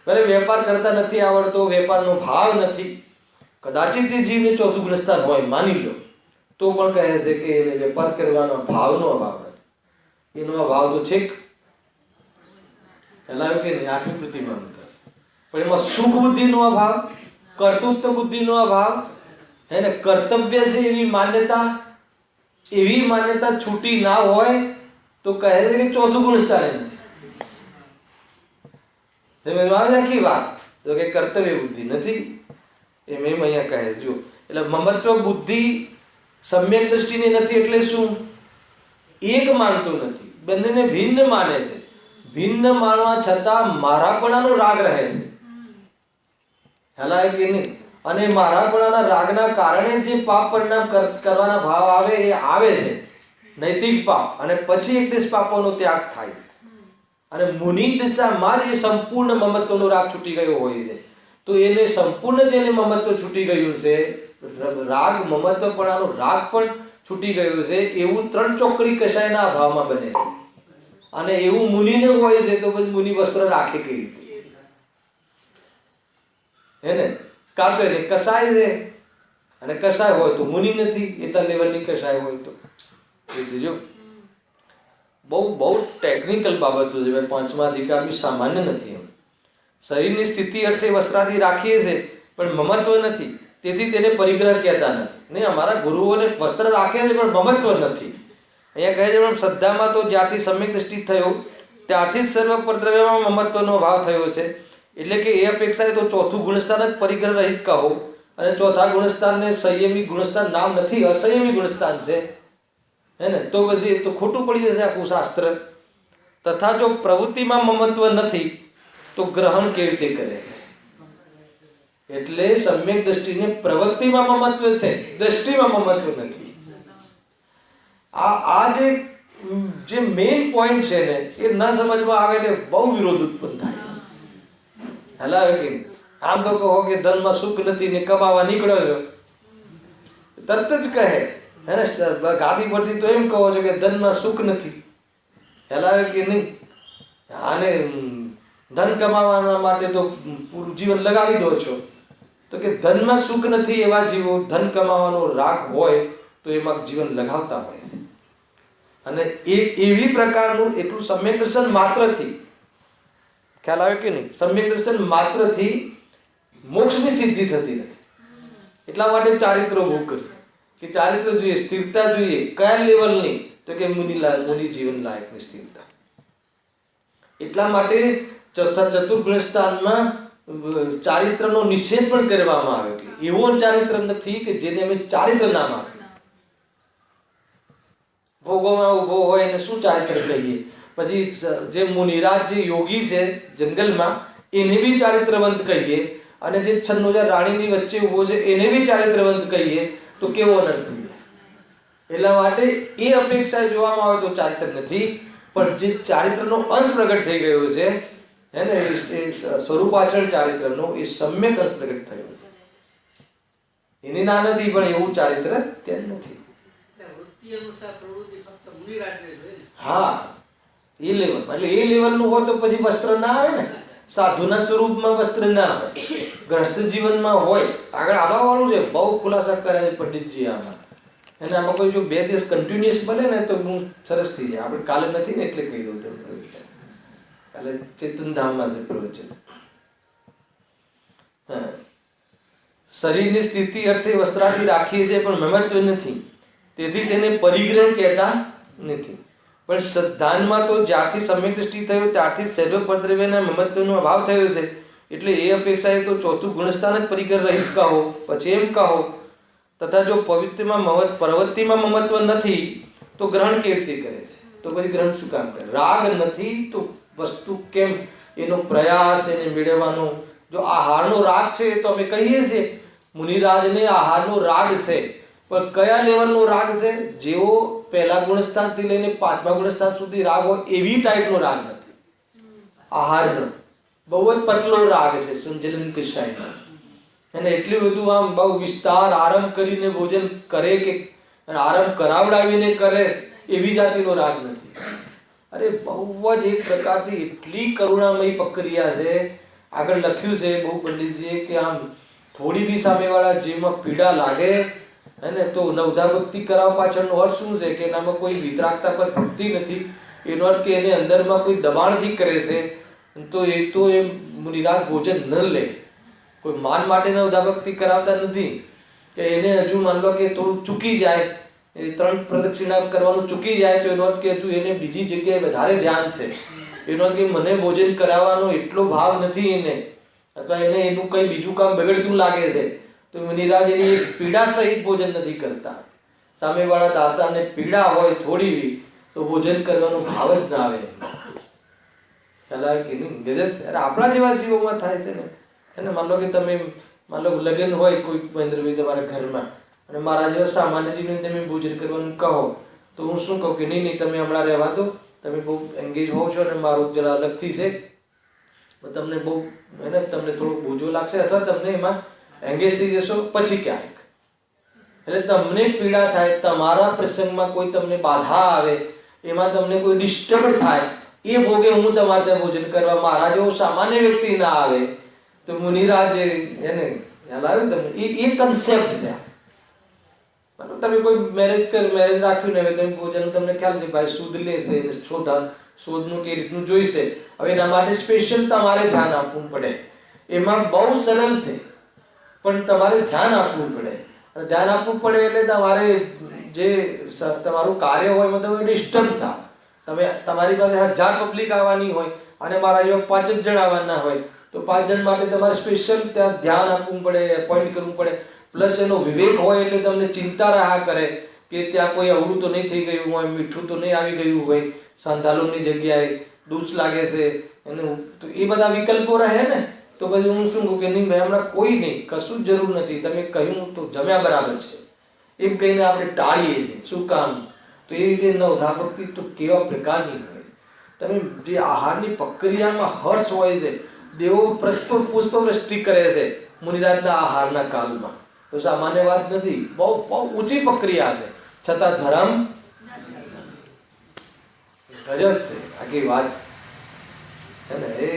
भले व्यापार करता नहीं आवड़तो, व्यापारનો ભાવ નથી, કદાચિત તે જીવને ચોથું ગુણસ્થાન હોય માની લો, તો પણ કહે છે કે એને વેપાર કરવાનો ભાવનો અભાવ નથી. એનો અભાવ તો છે એલાયો કે 8મી પ્રતિમામાં થશે. પણ એમાં સુખ બુદ્ધિનો અભાવ, કર્તૃત્વ બુદ્ધિનો અભાવ, એને કર્તવ્ય છે એવી માન્યતા છૂટી ના હોય તો કહે છે કે ચોથું ગુણસ્થાન નથી. તમે આખી વાત તો કે કર્તવ્ય બુદ્ધિ નથી એમ અહીંયા કહે. જો એટલે મમત્વ બુદ્ધિ સમ્યક દ્રષ્ટિની નથી, એટલે શું? એક માનતો નથી, બંનેને ભિન્ન માને છે. ભિન્ન માનવા છતાં મારાપણાનો રાગ રહે છે. ખ્યાલ કે નહીં? અને મારાપણાના રાગના કારણે જે પાપ પરિણામ કરવાના ભાવ આવે એ આવે છે, નૈતિક પાપ, અને પછી એક દિવસ પાપોનો ત્યાગ થાય છે. અને મુનિ દિશામાં જ એ સંપૂર્ણ મમત્વનો રાગ છૂટી ગયો હોય છે. તો એને સંપૂર્ણ જેને મમત્વ છૂટી ગયું છે, રાગ મમત્વપણાનો રાગ પણ છૂટી ગયો છે, એવું 3 ચોકડી કશાયના અભાવમાં બને છે. અને એવું મુનિને હોય છે તો પછી મુનિ વસ્ત્ર રાખે કેવી રીતે? હે ને? કાં તો એને કસાય છે, અને કસાય હોય તો મુનિ નથી, એટલા લેવલની કસાય હોય તો. જો બહુ ટેકનિકલ બાબતો છે ભાઈ. 5મા અધિકાર બી સામાન્ય નથી. એમ શરીરની સ્થિતિ અર્થે વસ્ત્રાદિ રાખીએ છે પણ મમત્વ નથી, તેથી તેને પરિગ્રહ કહેતા નથી. નહીં, અમારા ગુરુઓને વસ્ત્ર રાખે છે પણ મમત્વ નથી. અહીંયા કહે છે પણ શ્રદ્ધામાં તો જ્યારથી સમ્યક દ્રષ્ટિ થયો ત્યારથી જ સર્વ પરદ્રવ્યમાં મમત્વનો ભાવ થયો છે. એટલે કે એ અપેક્ષાએ તો ચોથું ગુણસ્થાન જ પરિગ્રહ રહિત કહો, અને ચોથા ગુણસ્થાનને સંયમી ગુણસ્થાન નામ નથી, અસંયમી ગુણસ્થાન છે, હે ને, તો બધી તો ખોટું પડી જશે આખું શાસ્ત્ર. તથા જો પ્રવૃત્તિમાં મમત્વ નથી તો ગ્રહણ કેવી રીતે કરે? એટલે સમ્યક દ્રષ્ટિને પ્રવૃત્તિમાં મમત્વ છે, દ્રષ્ટિમાં મમત્વ નથી. આ જે મેઇન પોઈન્ટ છે ને, એ ન સમજમાં આવે એટલે બહુ વિરોધ ઉત્પન્ન થાય. હલાવે કે આમ તો કહો કે ધનમાં સુખ નથી ને કમાવા નીકળ્યો છો, તરત જ કહે, હે ને, ગાદી પરથી તો એમ કહો છો કે ધનમાં સુખ નથી. હલાવે કે નહીં? આને ધન કમાવાના માટે તો પૂરું જીવન લગાવી દો છો. તો કે ધનમાં સુખ નથી એવા જીવો ધન કમાવાનો રાગ હોય તો એમાં જીવન લગાવતા હોય છે. અને એ એવી પ્રકારનું એટલું સમ્યક દર્શન માત્રથી, ખ્યાલ આવે કે નહીં, સમ્યક દર્શન માત્રથી મોક્ષની સિદ્ધિ થતી નથી. એટલા માટે ચારિત્રો ભોગ કરી કે ચારિત્ર જોઈએ, સ્થિરતા જોઈએ. કયા લેવલની? તો કે મુનિ જીવન લાયકની સ્થિરતા. એટલા માટે ચતુર્ગુણ સ્થાનમાં ચારિત્રનો નિષેધ પણ કરવામાં આવ્યો કે એવો ચારિત્ર નથી કે જેને અમે ચારિત્ર નામ આપ્યું. ભોગોમાં ઉભો હોય એને શું ચારિત્ર કહીએ? પછી જે મુનિરાજ, જે યોગી છે જંગલમાં, એને બી ચારિત્રવંત કહીએ, અને જે 96,000 રાણીની વચ્ચે ઉભો છે એને બી ચારિત્રવંત કહીએ, તો કેવો અનર્થ થાય? એટલા માટે એ અપેક્ષા જોવામાં આવે તો ચારિત્ર નથી, પણ જે ચારિત્રનો અંશ પ્રગટ થઈ ગયો છે, હે ને, એ સ્વરૂપાચરણ ચારિત્રનો એ સમ્યક અંશ પ્રગટ થયો છે. એની ના નથી, પણ એવું ચારિત્ર ત્યાં નથી. હા, એ લેવલ, એટલે એ લેવલનું હોય તો પછી વસ્ત્ર ના આવે ને. સાધુના સ્વરૂપમાં વસ્ત્ર ના આવે, ગ્રસ્ત જીવનમાં હોય. આગળ આવવા વાળું છે, બહુ ખુલાસા કરે પંડિતજી આમાં. અને આમાં કોઈ જો 2 દિવસ કન્ટિન્યુઅસ બને ને તો હું સરસ થઈ જાય. આપણે કાલે નથી ને એટલે કહી દઉં તો પ્રવચન, કાલે ચેતનધામમાં છે પ્રવચન. શરીરની સ્થિતિ અર્થે વસ્ત્રાદિ રાખીએ છીએ પણ મમત્વ નથી, તેથી તેને પરિગ્રહ કહેતા નથી. પણ સદ્ધાનમાં તો જ્યારથી સમ્યક દૃષ્ટિ થયો ત્યારથી સર્વ પરદ્રવ્યના મમત્વનો અભાવ થયો છે. એટલે એ અપેક્ષાએ તો ચોથું ગુણસ્થાન જ પરિગ્રહ રહિત કહો. પછી એમ કહો, તથા જો પ્રવૃત્તિમાં મમત્વ નથી તો ગ્રહણ કેવી રીતે કરે છે? તો પછી ગ્રહણ શું કામ કરે? રાગ નથી તો વસ્તુ કેમ એનો પ્રયાસ એને મેળવવાનો? જો આહારનો રાગ છે તો અમે કહીએ છીએ મુનિરાજને આહારનો રાગ છે, પણ કયા લેવલનો રાગ છે? જેવો પહેલા ગુણસ્થાનથી લઈને 5મા ગુણસ્થાન સુધી રાગ હોય એવી ટાઈપનો રાગ નથી આહારનો. બહુ જ પતલો રાગ છે સંજલન કૃષાયનો. અને એટલું બધું આમ બહુ વિસ્તાર આરંભ કરીને ભોજન કરે કે આરંભ કરાવડાવીને કરે એવી જાતિનો રાગ નથી. અરે બહુ જ એક પ્રકારથી એટલી કરુણામયી પ્રક્રિયા છે. આગળ લખ્યું છે બહુ પંડિતજીએ કે આમ થોડી બી સામેવાળા જેમાં પીડા લાગે અને તો નવધા ભક્તિ કરાવવા પાછળનો અર્થ શું છે? કે એનામાં કોઈ વિતરાગતા પર ભક્તિ નથી. એનો અર્થ કે એને અંદરમાં કોઈ દબાણથી કરે છે, તો એ મુનિરાજ ભોજન ન લે. કોઈ માન માટે નવધા ભક્તિ કરાવતા નથી કે એને હજુ માન લો કે થોડું ચૂકી જાય, એ 3 પ્રદક્ષિણા કરવાનું ચૂકી જાય તો એનો અર્થ કે હજુ એને બીજી જગ્યાએ વધારે ધ્યાન છે. એનો અર્થ કે મને ભોજન કરાવવાનો એટલો ભાવ નથી એને, અથવા એને એનું કંઈ બીજું કામ બગડતું લાગે છે, તો મુનિરાજ એની પીડા સહિત ભોજન નથી કરતા. સામેવાળા દાતાને પીડા હોય થોડી તો ભોજન કરવાનો ભાવ જ ના આવે. ચાલે કે નહીં? ગજબ છે. અરે આપણા જેવા જીવોમાં થાય છે ને. અને માન લો કે તમે લગ્ન હોય કોઈ મહેન્દ્રભાઈ તમારા ઘરમાં, અને મારા જેવા સામાન્યજીને તમે ભોજન કરવાનું કહો તો હું શું કહું કે નહીં તમે હમણાં રહેવા દો, તમે બહુ એંગેજ હોવ છો અને મારું જરા અલગથી છે, તમને બહુ તમને થોડો બોજો લાગશે અથવા તમને એમાં એંગેજ થઈ જશો પછી ક્યારેક. એટલે તમને પીડા થાય, તમારા પ્રસંગમાં કોઈ તમને બાધા આવે, એમાં તમને કોઈ ડિસ્ટર્બ થાય, એ ભોગે હું તમારે ત્યાં ભોજન કરવા મારા જેવો સામાન્ય વ્યક્તિ ના આવે તો મુનિરાજ એને હલાવ્યું તમને. એ કન્સેપ્ટ છે. તમે કોઈ મેરેજ રાખ્યું ને હવે તમે ભોજન તમને ખ્યાલ છે ભાઈ શુદ્ધ લે છે, શોધનું કે રીતનું જોઈશે. હવે એના માટે સ્પેશિયલ તમારે ધ્યાન આપવું પડે. એમાં બહુ સરળ છે પણ તમારે ધ્યાન આપવું પડે. અને ધ્યાન આપવું પડે એટલે તમારે જે તમારું કાર્ય હોય એમાં તમે ડિસ્ટર્બ થાવ. તમારી પાસે 1000 પબ્લિક આવવાની હોય અને મારા જેવા 5 જ જણ આવવાના હોય તો 5 જણ માટે તમારે સ્પેશિયલ ત્યાં ધ્યાન આપવું પડે, એપોઇન્ટ કરવું પડે. પ્લસ એનો વિવેક હોય એટલે તમને ચિંતા રહ્યા કરે કે ત્યાં કોઈ અવળું તો નહીં થઈ ગયું હોય, મીઠું તો નહીં આવી ગયું હોય, સાંધાલોની જગ્યાએ ડૂચ લાગે છે એનું, તો એ બધા વિકલ્પો રહે ને. તો પછી હું શું કહું કે નહીં ભાઈ હમણાં કોઈ નહીં, કશું જ જરૂર નથી, તમે કહ્યું તો જમ્યા બરાબર છે એમ કહીને આપણે ટાળીએ છીએ. શું કામ? તો એ રીતે નવધા ભક્તિ તો કેવા પ્રકારની હોય. તમે જે આહારની પ્રક્રિયામાં હર્ષ હોય છે, દેવો પુષ્પવૃષ્ટિ કરે છે મુનિરાજના આહારના કાલમાં, તો સામાન્ય વાત નથી, બહુ બહુ ઊંચી પ્રક્રિયા છે, છતાં ધર્મ ગજબ છે આખી વાત હે ને. એ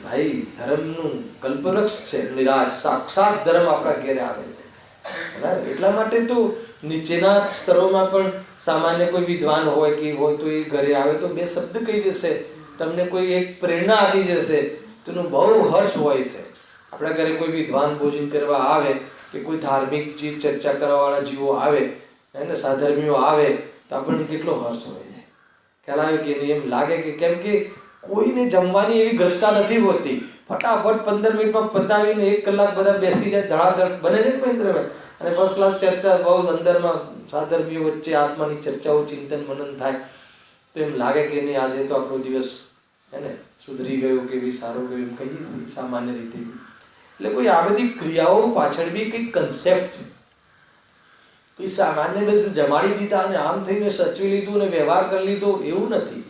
ભાઈ ધર્મનું કલ્પવૃક્ષ છે મુનિરાજ, સાક્ષાત ધર્મ આપણા ઘેરે આવે છે. એટલા માટે તો નીચેના સ્તરોમાં પણ સામાન્ય કોઈ વિદ્વાન હોય કે હોય તો એ ઘરે આવે તો 2 શબ્દ કહી જશે, તમને કોઈ એક પ્રેરણા આપી જશે, તો એનું બહુ હર્ષ હોય છે. આપણા ઘરે કોઈ વિદ્વાન ભોજન કરવા આવે કે કોઈ ધાર્મિક ચીજ ચર્ચા કરવાવાળા જીવો આવે એને સાધર્મીઓ આવે તો આપણને કેટલો હર્ષ હોય છે. ખ્યાલ આવે કે નહીં? એમ લાગે કે કેમ કે કોઈને જમવાની એવી ગ્રસ્તા નથી હોતી, ફટાફટ 15 મિનિટમાં પતાવીને 1 કલાક બધા બેસી જાય, ધડાધડ બને છે ને મહેન્દ્રભાઈ. અને ફર્સ્ટ ક્લાસ ચર્ચા બહુ અંદરમાં સાધર્મીઓ વચ્ચે આત્માની ચર્ચાઓ ચિંતન મનન થાય, તો એમ લાગે કે નહીં આજે તો આપણો દિવસ હે ને સુધરી ગયો કે બી સારો ગયો એમ કહીએ છીએ સામાન્ય રીતે. એટલે કોઈ આ બધી ક્રિયાઓ પાછળ બી કંઈક કન્સેપ્ટ છે. કોઈ સામાન્ય બસ જમાડી દીધા અને આમ થઈને સચવી લીધું અને વ્યવહાર કરી લીધો એવું નથી.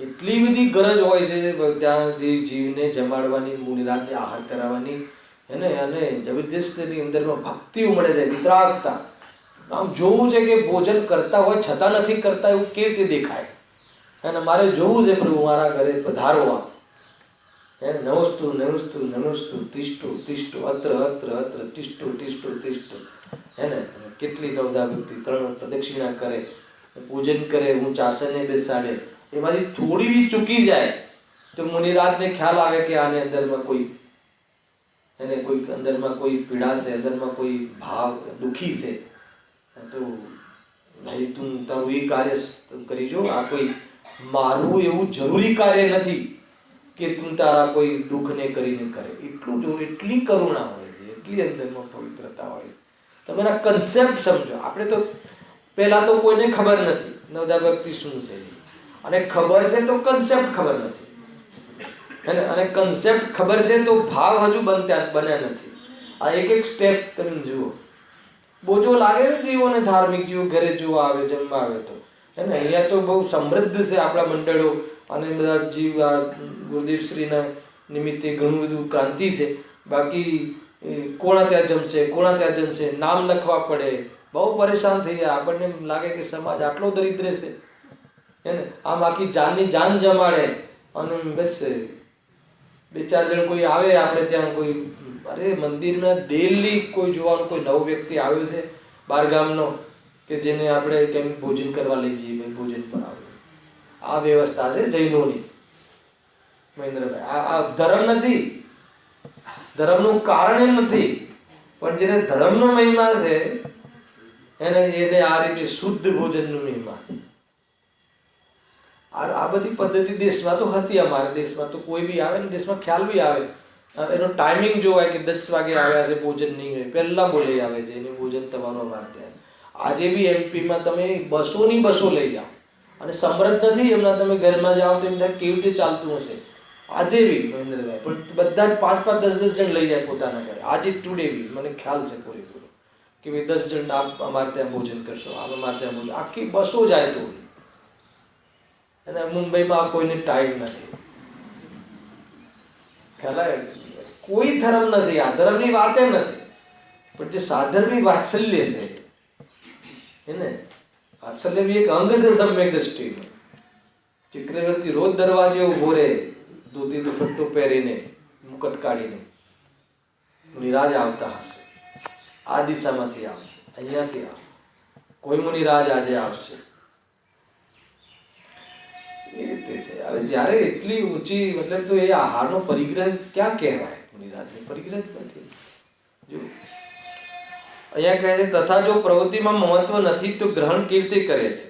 એટલી બધી ગરજ હોય છે ત્યાં જે જીવને જમાડવાની, મુનિરાજને આહાર કરાવવાની એને, અને જબરદસ્ત એની અંદરમાં ભક્તિ ઉમળે છે, વિતરાગતા. આમ જોવું છે કે ભોજન કરતા હોય છતાં નથી કરતા એવું કેવી રીતે દેખાય. અને મારે જોવું છે પ્રભુ મારા ઘરે પધારવા, એને નમસ્તુ નમસ્તુ નમસ્તુ તિષ્ઠુ તિષ્ઠુ અત્ર અત્ર અત્ર તિષ્ઠુ તિષ્ઠુ તિષ્ઠુ હે ને. કેટલી નવધા ભક્તિ, 3 પ્રદક્ષિણા કરે, પૂજન કરે, ઊંચ આસને બેસાડે, એમાંથી થોડી બી ચૂકી જાય તો મુનિરાજને ખ્યાલ આવે કે આને અંદરમાં કોઈ એને કોઈ અંદરમાં કોઈ પીડા છે, અંદરમાં કોઈ ભાવ દુઃખી છે, તો ભાઈ તું તારું એ કાર્ય કરી જો. આ કોઈ મારવું એવું જરૂરી કાર્ય નથી કે તું તારા કોઈ દુઃખને કરીને કરે. એટલું જો એટલી કરુણા હોય છે, એટલી અંદરમાં પવિત્રતા હોય. તમે એના કન્સેપ્ટ સમજો. આપણે તો પહેલાં તો કોઈને ખબર નથી નવધા ભક્તિ શું છે, અને ખબર છે તો કન્સેપ્ટ ખબર નથી, અને કન્સેપ્ટ ખબર છે તો ભાવ હજુ બન્યા નથી. આ એક સ્ટેપ તમે જુઓ. બોજો લાગે ને જીવોને, ધાર્મિક જીવો ઘરે જોવા આવે, જમવા આવે તો હે ને. અહીંયા તો બહુ સમૃદ્ધ છે આપણા મંડળો, અને બધા જીવ આ ગુરુદેવશ્રીના નિમિત્તે ઘણું બધું ક્રાંતિ છે. બાકી કોણા ત્યાં જમશે, કોણા ત્યાં જમશે, નામ લખવા પડે, બહુ પરેશાન થઈ જાય. આપણને લાગે કે સમાજ આટલો દરિદ્ર છે હે ને. આમ આખી જાનની જાન જમાડે અને બેસે 2-4 જણ કોઈ આવે આપણે ત્યાં, કોઈ અરે મંદિરમાં ડેલી કોઈ જોવાનું કોઈ નવો વ્યક્તિ આવ્યો છે બહારગામનો કે જેને આપણે કેમ ભોજન કરવા લઈ જઈએ, ભાઈ ભોજન પર આવે. આ વ્યવસ્થા છે જૈનોની મહેન્દ્રભાઈ. આ ધર્મ નથી, ધર્મનું કારણ નથી, પણ જેને ધર્મનો મહિમા છે એને આ રીતે શુદ્ધ ભોજનનો મહિમા છે. આ બધી પદ્ધતિ દેશમાં તો હતી, અમારા દેશમાં તો કોઈ બી આવે ને દેશમાં ખ્યાલ બી આવે, એનો ટાઈમિંગ જોવાય કે 10 વાગે આવ્યા છે, ભોજન નહીં હોય પહેલાં બોલાઈ આવે છે એનું ભોજન તમારું અમારે ત્યાં. આજે બી એમપીમાં તમે 200 લઈ જાઓ અને સમૃદ્ધ નથી એમના, તમે ઘરમાં જાઓ તો એમને કેવી રીતે ચાલતું હશે આજે બી મહેન્દ્રભાઈ. પણ બધા જ 5-5, 10-10 જણ લઈ જાય પોતાના ઘરે. આજે ટુડે બી મને ખ્યાલ છે પૂરેપૂરો કે ભાઈ 10 જણ અમારે ત્યાં ભોજન કરશો, અમારે ત્યાં ભોજન, આખી બસો જાય તો બી. અને મુંબઈમાં કોઈને ટાઈમ નથી, ખ્યાલ કોઈ ધર્મ નથી, આ ધર્મની વાતે નથી, પણ જે સાધર્મી વાત્સલ્ય છે એને, વાત્સલ્ય બી એક અંગ છે સમ્યક દ્રષ્ટિનું. ચક્રવર્તી રોજ દરવાજે ઉભો રહે, ધોતી દુપટ્ટો પહેરીને, મુકટ કાઢીને, મુનિરાજ આવતા હશે, આ દિશામાંથી આવશે, અહીંયાથી આવશે, કોઈ મુનિરાજ આજે આવશે, એ રીતે છે. હવે જ્યારે એટલી ઊંચી મતલબ તો એ આહારનો પરિગ્રહ ક્યાં કહેવાય? મુનિરાજનો પરિગ્રહ જ નથી. જો અહીંયા કહે છે તથા જો પ્રવૃત્તિમાં મહત્વ નથી તો ગ્રહણ કેવી રીતે કરે છે?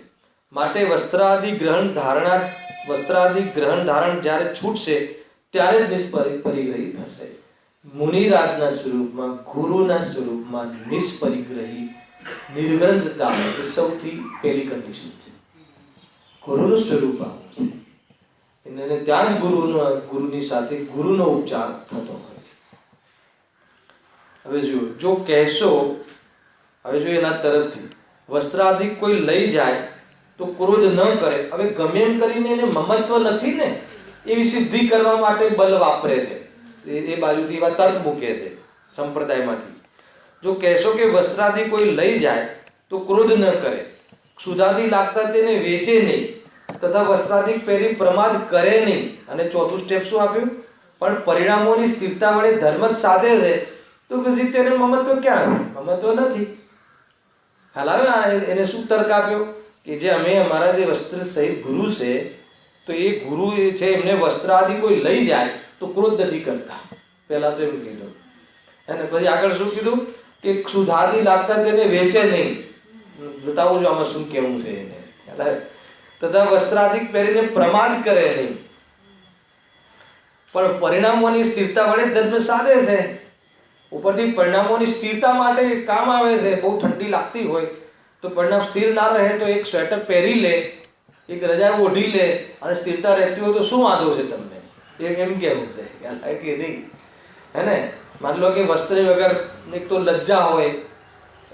માટે વસ્ત્રાદિ ગ્રહણ ધારણ જ્યારે છૂટશે ત્યારે જ નિષ્પરિગ્રહી થશે. મુનિરાજના સ્વરૂપમાં, ગુરુના સ્વરૂપમાં નિષ્પરિગ્રહી નિર્ગ્રંથતા એ સૌથી પહેલી કન્ડિશન છે. ગુરુનું સ્વરૂપ આવું છે અને ત્યાં જ ગુરુની સાથે ગુરુનો ઉપચાર થતો હોય છે. હવે જો કહેશો, હવે જો એના તરફથી વસ્ત્રાદિક કોઈ લઈ જાય તો ક્રોધ ન કરે. હવે ગમે એમ કરીને એને મમત્વ નથી ને, એવી સિદ્ધિ કરવા માટે બલ વાપરે છે, એ બાજુથી એવા તર્ક મૂકે છે સંપ્રદાયમાંથી. જો કહેશો કે વસ્ત્રાદિ કોઈ લઈ જાય તો ક્રોધ ન કરે, સુધાદિ લાગતા તેને વેચે નહીં, તથા વસ્ત્રાદિક પહેરી પ્રમાદ કરે નહીં. અને ચોથું સ્ટેપ શું આપ્યું? પણ પરિણામોની સ્થિરતા વડે ધર્મ જ સાધે છે, તો પછી તેને મમત્વ ક્યાં? મમત્વ નથી. હાલ એને શું તર્ક આપ્યો કે જે અમે અમારા જે વસ્ત્ર સહિત ગુરુ છે, તો એ ગુરુ છે એમને વસ્ત્ર આદિ કોઈ લઈ જાય તો ક્રોધ નથી કરતા. પહેલા તો એમ કીધું. અને પછી આગળ શું કીધું કે સુધાદી લાગતા તેને વેચે નહીં. બતાવું છું આમાં શું કહેવું છે એને. તથા વસ્ત્રાદિક પહેરીને પ્રમાદ કરે નહીં, પણ પરિણામોની સ્થિરતા વડે ધર્મ સાધે છે. ઉપરથી પરિણામોની સ્થિરતા માટે કામ આવે છે. બહુ ઠંડી લાગતી હોય તો પરિણામ સ્થિર ના રહે તો એક સ્વેટર પહેરી લે, એક રજા ઓઢી લે અને સ્થિરતા રહેતી હોય તો શું વાંધો છે તમને? એમ કેવું છે કે નહીં? હે ને? માની લો કે વસ્ત્ર વગર એક તો લજ્જા હોય,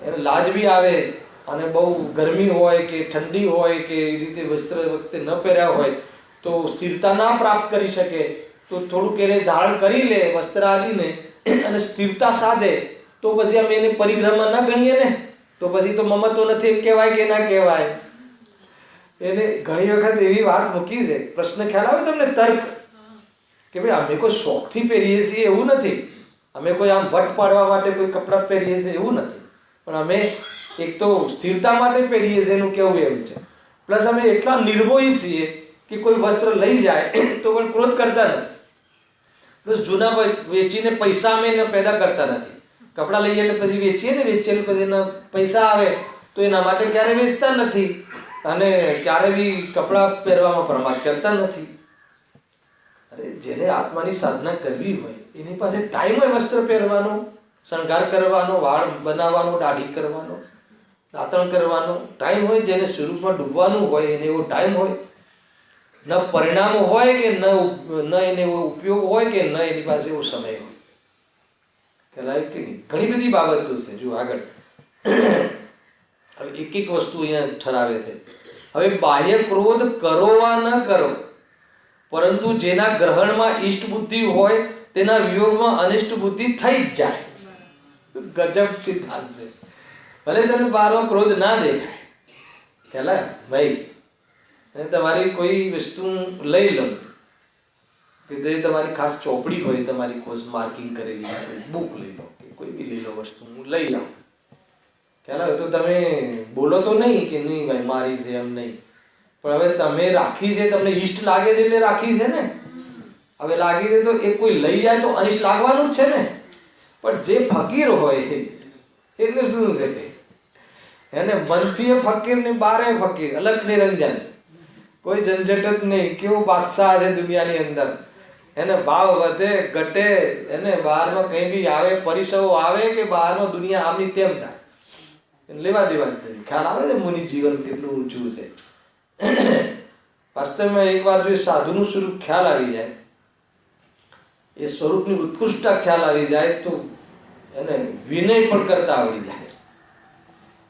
એને લાજ બી આવે, અને બહુ ગરમી હોય કે ઠંડી હોય કે એ રીતે વસ્ત્ર વખતે ન પહેર્યા હોય તો સ્થિરતા ના પ્રાપ્ત કરી શકે. તો થોડુંક એને ધારણ કરી લે વસ્ત્ર આદિને અને સ્થિરતા સાધે તો પછી અમે એને પરિગ્રહમાં ના ગણીએ ને, તો પછી તો મમત્વ નથી એમ કહેવાય કે ના કહેવાય? એને ઘણી વખત એવી વાત મૂકી છે. પ્રશ્ન ખ્યાલ આવે તમને? તર્ક કે ભાઈ અમે કોઈ શોખથી પહેરીએ છીએ એવું નથી, અમે કોઈ આમ વટ પાડવા માટે કોઈ કપડાં પહેરીએ છીએ એવું નથી, પણ અમે એક તો સ્થિરતા માટે પહેરીએ છીએ એનું કેવું એમ છે. પ્લસ અમે એટલા નિર્મોહી છીએ કે કોઈ વસ્ત્ર લઈ જાય તો પણ ક્રોધ કરતા નથી. પ્લસ જૂના વેચીને પૈસા અમે એને પેદા કરતા નથી. કપડાં લઈએ એટલે પછી વેચીએ ને, વેચીએ પછી એના પૈસા આવે તો એના માટે ક્યારે વેચતા નથી, અને ક્યારે બી કપડાં પહેરવામાં પ્રમાદ કરતા નથી. અરે જેને આત્માની સાધના કરવી હોય એની પાસે ટાઈમ હોય વસ્ત્ર પહેરવાનો, શણગાર કરવાનો, વાળ બનાવવાનો, દાઢી કરવાનો, દાંતણ કરવાનો ટાઈમ હોય. જેને સ્વરૂપમાં ડૂબવાનું હોય એને એવો ટાઈમ હોય. ન પરિણામ હોય કે ન એને એવો ઉપયોગ હોય કે ન એની પાસે એવો સમય હોય. કહેવાય કે નહીં? ઘણી બધી બાબતો છે. જો આગળ હવે એક એક વસ્તુ અહીંયા ઠરાવે છે. હવે બાહ્ય ક્રોધ કરો વા ન કરો, પરંતુ જેના ગ્રહણમાં ઈષ્ટ બુદ્ધિ હોય તેના વિયોગમાં અનિષ્ટ બુદ્ધિ થઈ જ જાય. ગજબ સિદ્ધાંત છે. ભલે તમે બહારમાં ક્રોધ ના દેખાય, ખ્યાલ ભાઈ, તમારી કોઈ વસ્તુ લઈ લો કે તે તમારી ખાસ ચોપડી હોય, તમારી ખાસ માર્કિંગ કરેલી બુક લઈ લો કે કોઈ બી લઈ લો વસ્તુ, હું લઈ આવું, ખ્યાલ આવે તો તમે બોલો તો નહીં કે નહીં ભાઈ મારી છે એમ નહીં, પણ હવે તમે રાખી છે, તમને ઈષ્ટ લાગે છે એટલે રાખી છે ને. હવે લાગી છે તો એ કોઈ લઈ જાય તો અનિષ્ટ લાગવાનું જ છે ને. પણ જે ફકીર હોય એટલે શું છે એને મનથી ફકીર ને બારે ફકીર, અલગ નિરંજન, કોઈ ઝંઝટ જ નહીં. કેવો બાદશાહ છે દુનિયાની અંદર. એને ભાવ વધે ઘટે, એને બહારમાં કંઈ બી આવે, પરિસવો આવે કે બહારમાં દુનિયા આમની તેમ થાય, લેવા દેવા જ નથી. ખ્યાલ આવે છે મુનિ જીવન કેટલું ઊંચું છે. વાસ્તવમાં એકવાર જો સાધુનું સ્વરૂપ ખ્યાલ આવી જાય, એ સ્વરૂપની ઉત્કૃષ્ટતા ખ્યાલ આવી જાય તો એને વિનય પણ કરતા આવડી જાય.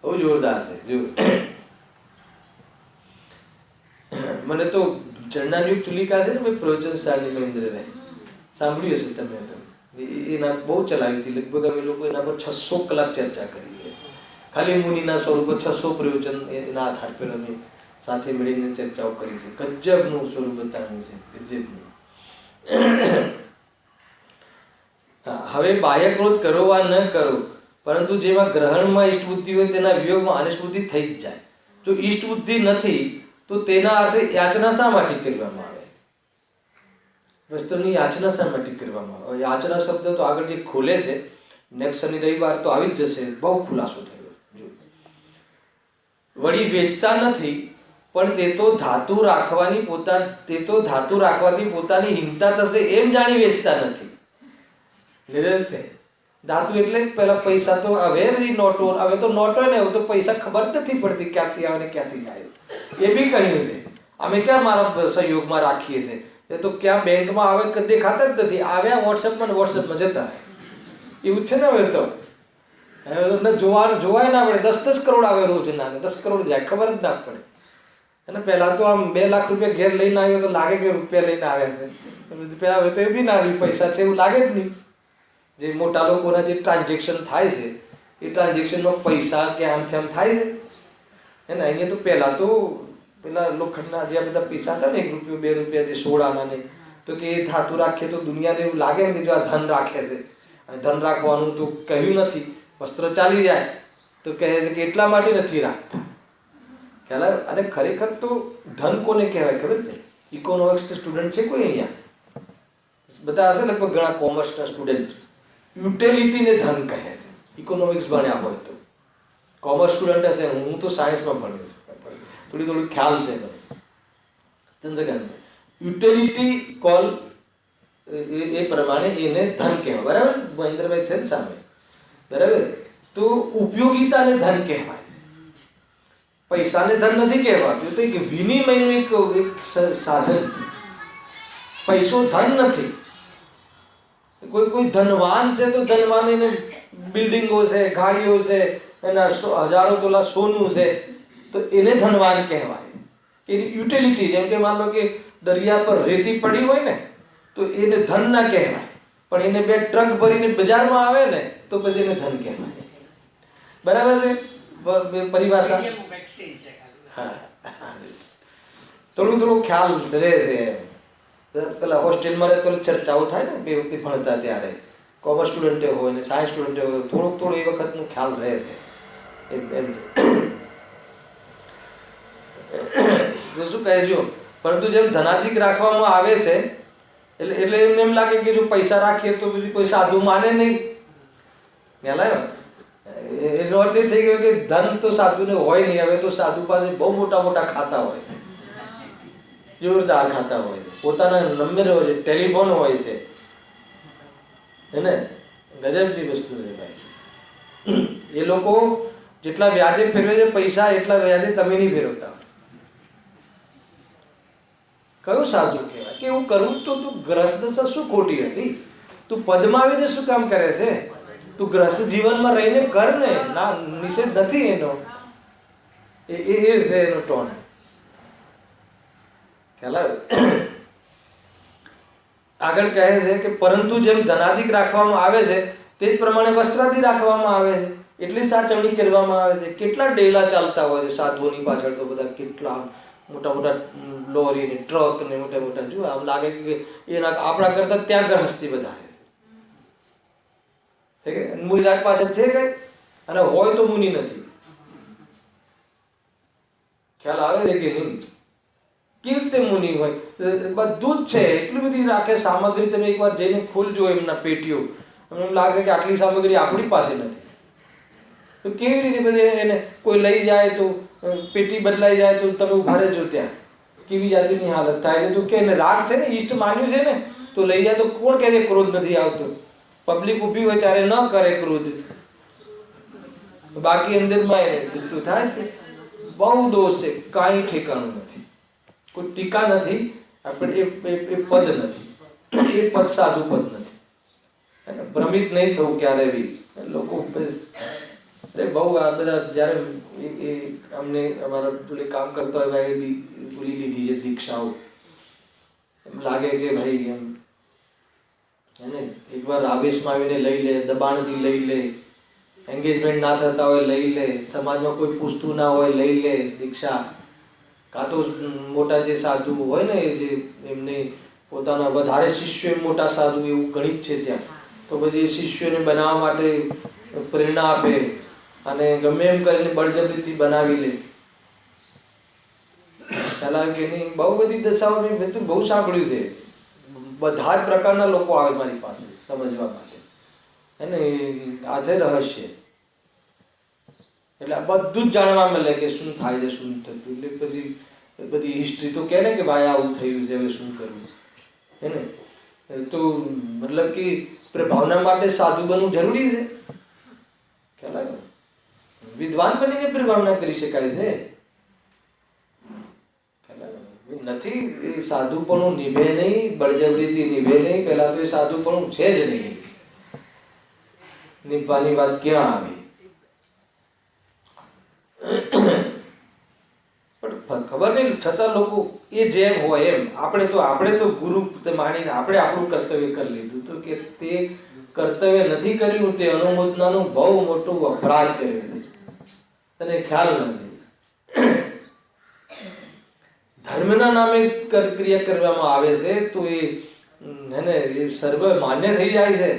બહુ જોરદાર છે. જો મને તો ચરણાયુક્ત ચુલિકા છે ને ભાઈ, પ્રવચન શાળની મહેન્દ્રભાઈ, સાંભળ્યું હશે તમે તો. એના બહુ ચલાવી હતી. લગભગ અમે લોકો એના પર 600 કલાક ચર્ચા કરી છે. ખાલી મુનિના સ્વરૂપો 600 પ્રવચન એના આધાર પર અમે સાથે મળીને ચર્ચાઓ કરી છે. ગજબનું સ્વરૂપ બતાવ્યું છે, ગજબનું. હવે બાહ્ય ક્રોધ કરો વા ન કરો, પરંતુ જેમાં ગ્રહણમાં ઈષ્ટ બુદ્ધિ હોય તેના વિયોગમાં અનિષ્ટ બુદ્ધિ થઈ જ જાય. જો ઈષ્ટ બુદ્ધિ નથી તો તેના અર્થે યાચના શા માટે કરવામાં આવે? વસ્તુની યાચના શા માટે કરવામાં આવે? યાચના શબ્દ તો આગળ જે ખોલે છે, નેક્સ્ટ શનિ રવિવાર તો આવી જ જશે, બહુ ખુલાસો થયો. વળી વેચતા નથી પણ તે તો ધાતુ રાખવાથી પોતાની હીનતા થશે એમ જાણી વેચતા નથી. લીધેલ છે ધાતુ એટલે પેલા પૈસા તો હવે નોટો, હવે તો નોટો ને હવે તો પૈસા ખબર નથી પડતી ક્યાંથી આવે ને ક્યાંથી જાય. એ બી કહ્યું છે. અમે ક્યાં મારા સહયોગમાં રાખીએ છીએ, એ તો ક્યાં બેંકમાં આવે દેખાતા જ નથી. આવ્યા વોટ્સએપમાં જતા એવું છે ને. હવે તો જોવાય ના પડે. 10 કરોડ આવે રોજના, 10 કરોડ જાય ખબર જ ના પડે. અને પહેલા તો આમ 2 લાખ રૂપિયા ઘેર લઈને આવ્યો તો લાગે કે રૂપિયા લઈને આવ્યા છે. પહેલા હવે તો એ બી ના આવ્યું, પૈસા છે એવું લાગે જ નહીં. જે મોટા લોકોના જે ટ્રાન્ઝેક્શન થાય છે એ ટ્રાન્ઝેક્શનમાં પૈસા કે આમથી આમ થાય છે. એને અહીંયા તો પહેલાં તો પેલા લોખંડના જે બધા પૈસા હતા ને, 1 રૂપિયો 2 રૂપિયા જે 16 આનાને, તો કે એ ધાતુ રાખીએ તો દુનિયાને એવું લાગે ને કે જો આ ધન રાખે છે. અને ધન રાખવાનું તો કહ્યું નથી, વસ્ત્ર ચાલી જાય તો કહે છે કે એટલા માટે નથી રાખતા. ખ્યાલ આવે? અને ખરેખર તો ધન કોને કહેવાય ખબર છે? ઇકોનોમિક્સના સ્ટુડન્ટ છે કોઈ અહીંયા? બધા હશે લગભગ ઘણા કોમર્સના સ્ટુડન્ટ. યુટિલિટીને ધન કહે છે. ઇકોનોમિક્સ ભણ્યા હોય તો કોમર્સ સ્ટુડન્ટ હશે. હું તો સાયન્સમાં ભણ્યો છું, થોડી ખ્યાલ છે મને. ચંદ્રકાંત યુટિલિટી કોલ એ પ્રમાણે એને ધન કહેવાય. બરાબર? મહેન્દ્રભાઈ છે ને સામે? બરાબર? તો ઉપયોગિતાને ધન કહેવાય. પૈસાને ધન નથી કહેવાતું. તો એક વિનિમયનું એક સાધન છે. પૈસો ધન નથી. કોઈ ધનવાન છે તો ધનવાન એને બિલ્ડિંગો છે, ગાડીઓ છે, એના હજારો તોલા સોનું છે, તો એને ધનવાન કહેવાય. એની યુટિલિટી, જેમ કે માનો કે દરિયા પર રેતી પડી હોય ને તો એને ધન ના કહેવાય, પણ એને 2 ટ્રક ભરીને બજારમાં આવે ને તો પછી એને ધન કહેવાય. બરાબર છે પરિભાષા? હા, થોડું ખ્યાલ રહે છે. પેલા હોસ્ટેલમાં રહે તો ચર્ચાઓ થાય ને, 2 વખતે ભણતા ત્યારે કોમર્સ સ્ટુડન્ટે હોય ને સાયન્સ સ્ટુડન્ટે હોય, થોડું એ વખતનું ખ્યાલ રહે છે. એમ શું કહે જો, પરંતુ જેમ ધનાધિક રાખવામાં આવે છે એટલે એમને એમ લાગે કે જો પૈસા રાખીએ તો પછી કોઈ સાધુ માને નહીં. ખ્યાલ? એનો અર્થ એ થઈ ગયો કે ધન તો સાધુને હોય નહીં. હવે તો સાધુ પાસે બહુ મોટા ખાતા હોય છે, જોરદાર ખાતા હોય છે, પોતાના નંબર હોય છે, ટેલિફોન હોય છે. એને ગજબની વસ્તુ છે ભાઈ. એ લોકો જેટલા વ્યાજે ફેરવે છે પૈસા, એટલા વ્યાજે તમે નહીં ફેરવતા. કયું સાધુ કહેવાય કે એવું કરવું તો તું ગ્રસ્ત શું ખોટી હતી? તું પદમાં આવીને શું કામ કરે છે? તું ગ્રસ્ત જીવનમાં રહીને કર ને. ના, નિષેધ નથી એનો. એ છે એનો ટોન. ખ્યાલ આવે? આગળ કહે છે કે પરંતુ જેમ ધનાધિક રાખવામાં આવે છે તે જ પ્રમાણે વસ્ત્રાધિ રાખવામાં આવે છે. એટલી સાચવણી કરવામાં આવે છે. કેટલા ડેલા ચાલતા હોય છે સાધુઓની પાછળ તો બધા, કેટલા મોટા લોરી ને ટ્રક ને મોટા જો આમ લાગે કે એના આપણા કરતા ત્યાં ગ્રહસ્થી વધારે છે. મુનિરાજ પાછળ છે કઈ? અને હોય તો મુનિ નથી. ખ્યાલ આવે છે કે નહીં? કેવી રીતે મુનિ હોય? બધું જ છે, એટલી બધી રાખે સામગ્રી. તમે એકવાર જઈને ખોલજો એમના પેટીઓ, એમ લાગશે કે આટલી સામગ્રી આપણી પાસે નથી. તો કેવી રીતે પછી એને કોઈ લઈ જાય તો પેટી બદલાઈ જાય તો તમે ઉભા રહેજો ત્યાં. કેવી જાતિની હાલત થાય છે. તો કે એને રાગ છે ને, ઈષ્ટ માન્યું છે ને, તો લઈ જાય તો કોણ કહે છે ક્રોધ નથી આવતો? પબ્લિક ઊભી હોય ત્યારે ન કરે ક્રોધ, બાકી અંદરમાં એને દુઃખ થાય છે. બહુ દોષ છે, કાંઈ ઠેકાણું નથી, કોઈ ટીકા નથી. આપણે એ પદ નથી, એ પદ સાધુ પદ નથી. ભ્રમિત નહીં થવું ક્યારે બી. લોકો બહુ આ બધા જ્યારે અમને અમારા જોડે કામ કરતા હોય એ બી ભૂલી લીધી છે દીક્ષાઓ. એમ લાગે કે ભાઈ એમ એને એકવાર આવેશમાં આવીને લઈ લે, દબાણથી લઈ લે, એન્ગેજમેન્ટ ના થતા હોય લઈ લે, સમાજમાં કોઈ પૂછતું ના હોય લઈ લે દીક્ષા. કાં તો મોટા જે સાધુ હોય ને જે એમને પોતાના વધારે શિષ્યો મોટા સાધુ એવું ગણિત છે ત્યાં, તો પછી એ શિષ્યોને બનાવવા માટે પ્રેરણા આપે અને ગમે એમ કરીને બળજબરીથી બનાવી લે. ખ્યાલ કે નહીં? બહુ બધી દશાઓ મેં બહુ સાંભળ્યું છે. બધા જ પ્રકારના લોકો આવે મારી પાસે સમજવા માટે. એને આ છે રહસ્ય. એટલે બધું જ જાણવા મળે કે શું થાય છે, શું થતું. એટલે પછી બધી હિસ્ટ્રી તો કહે ને કે ભાઈ આવું થયું છે, હવે શું કરવું, હે ને? તો મતલબ કે પ્રભાવના માટે સાધુ બનવું જરૂરી છે, ખ્યાલ આવ્યો? વિદ્વાન બનીને પ્રભાવના કરી શકાય છે, ખ્યાલ આવ્યો? નથી એ સાધુપણું નિભે નહીં, બળજબરીથી નિભે નહીં. પહેલા તો એ સાધુપણું છે જ નહીં, નિભાની વાત ક્યાં આવી? પણ ખબર નહીં, છતાં લોકો એ જેમ હોય એમ આપણે તો ગુરુ માનીને આપણે આપણું કર્તવ્ય કરી લીધું, તો કે તે કર્તવ્ય નથી કર્યું, તે અનુમોદનાનું બહુ મોટું અપરાધ કર્યો છે, તને ખ્યાલ નથી. ધર્મના નામે ક્રિયા કરવામાં આવે છે તો એ એને એ સર્વ માન્ય થઈ જાય છે,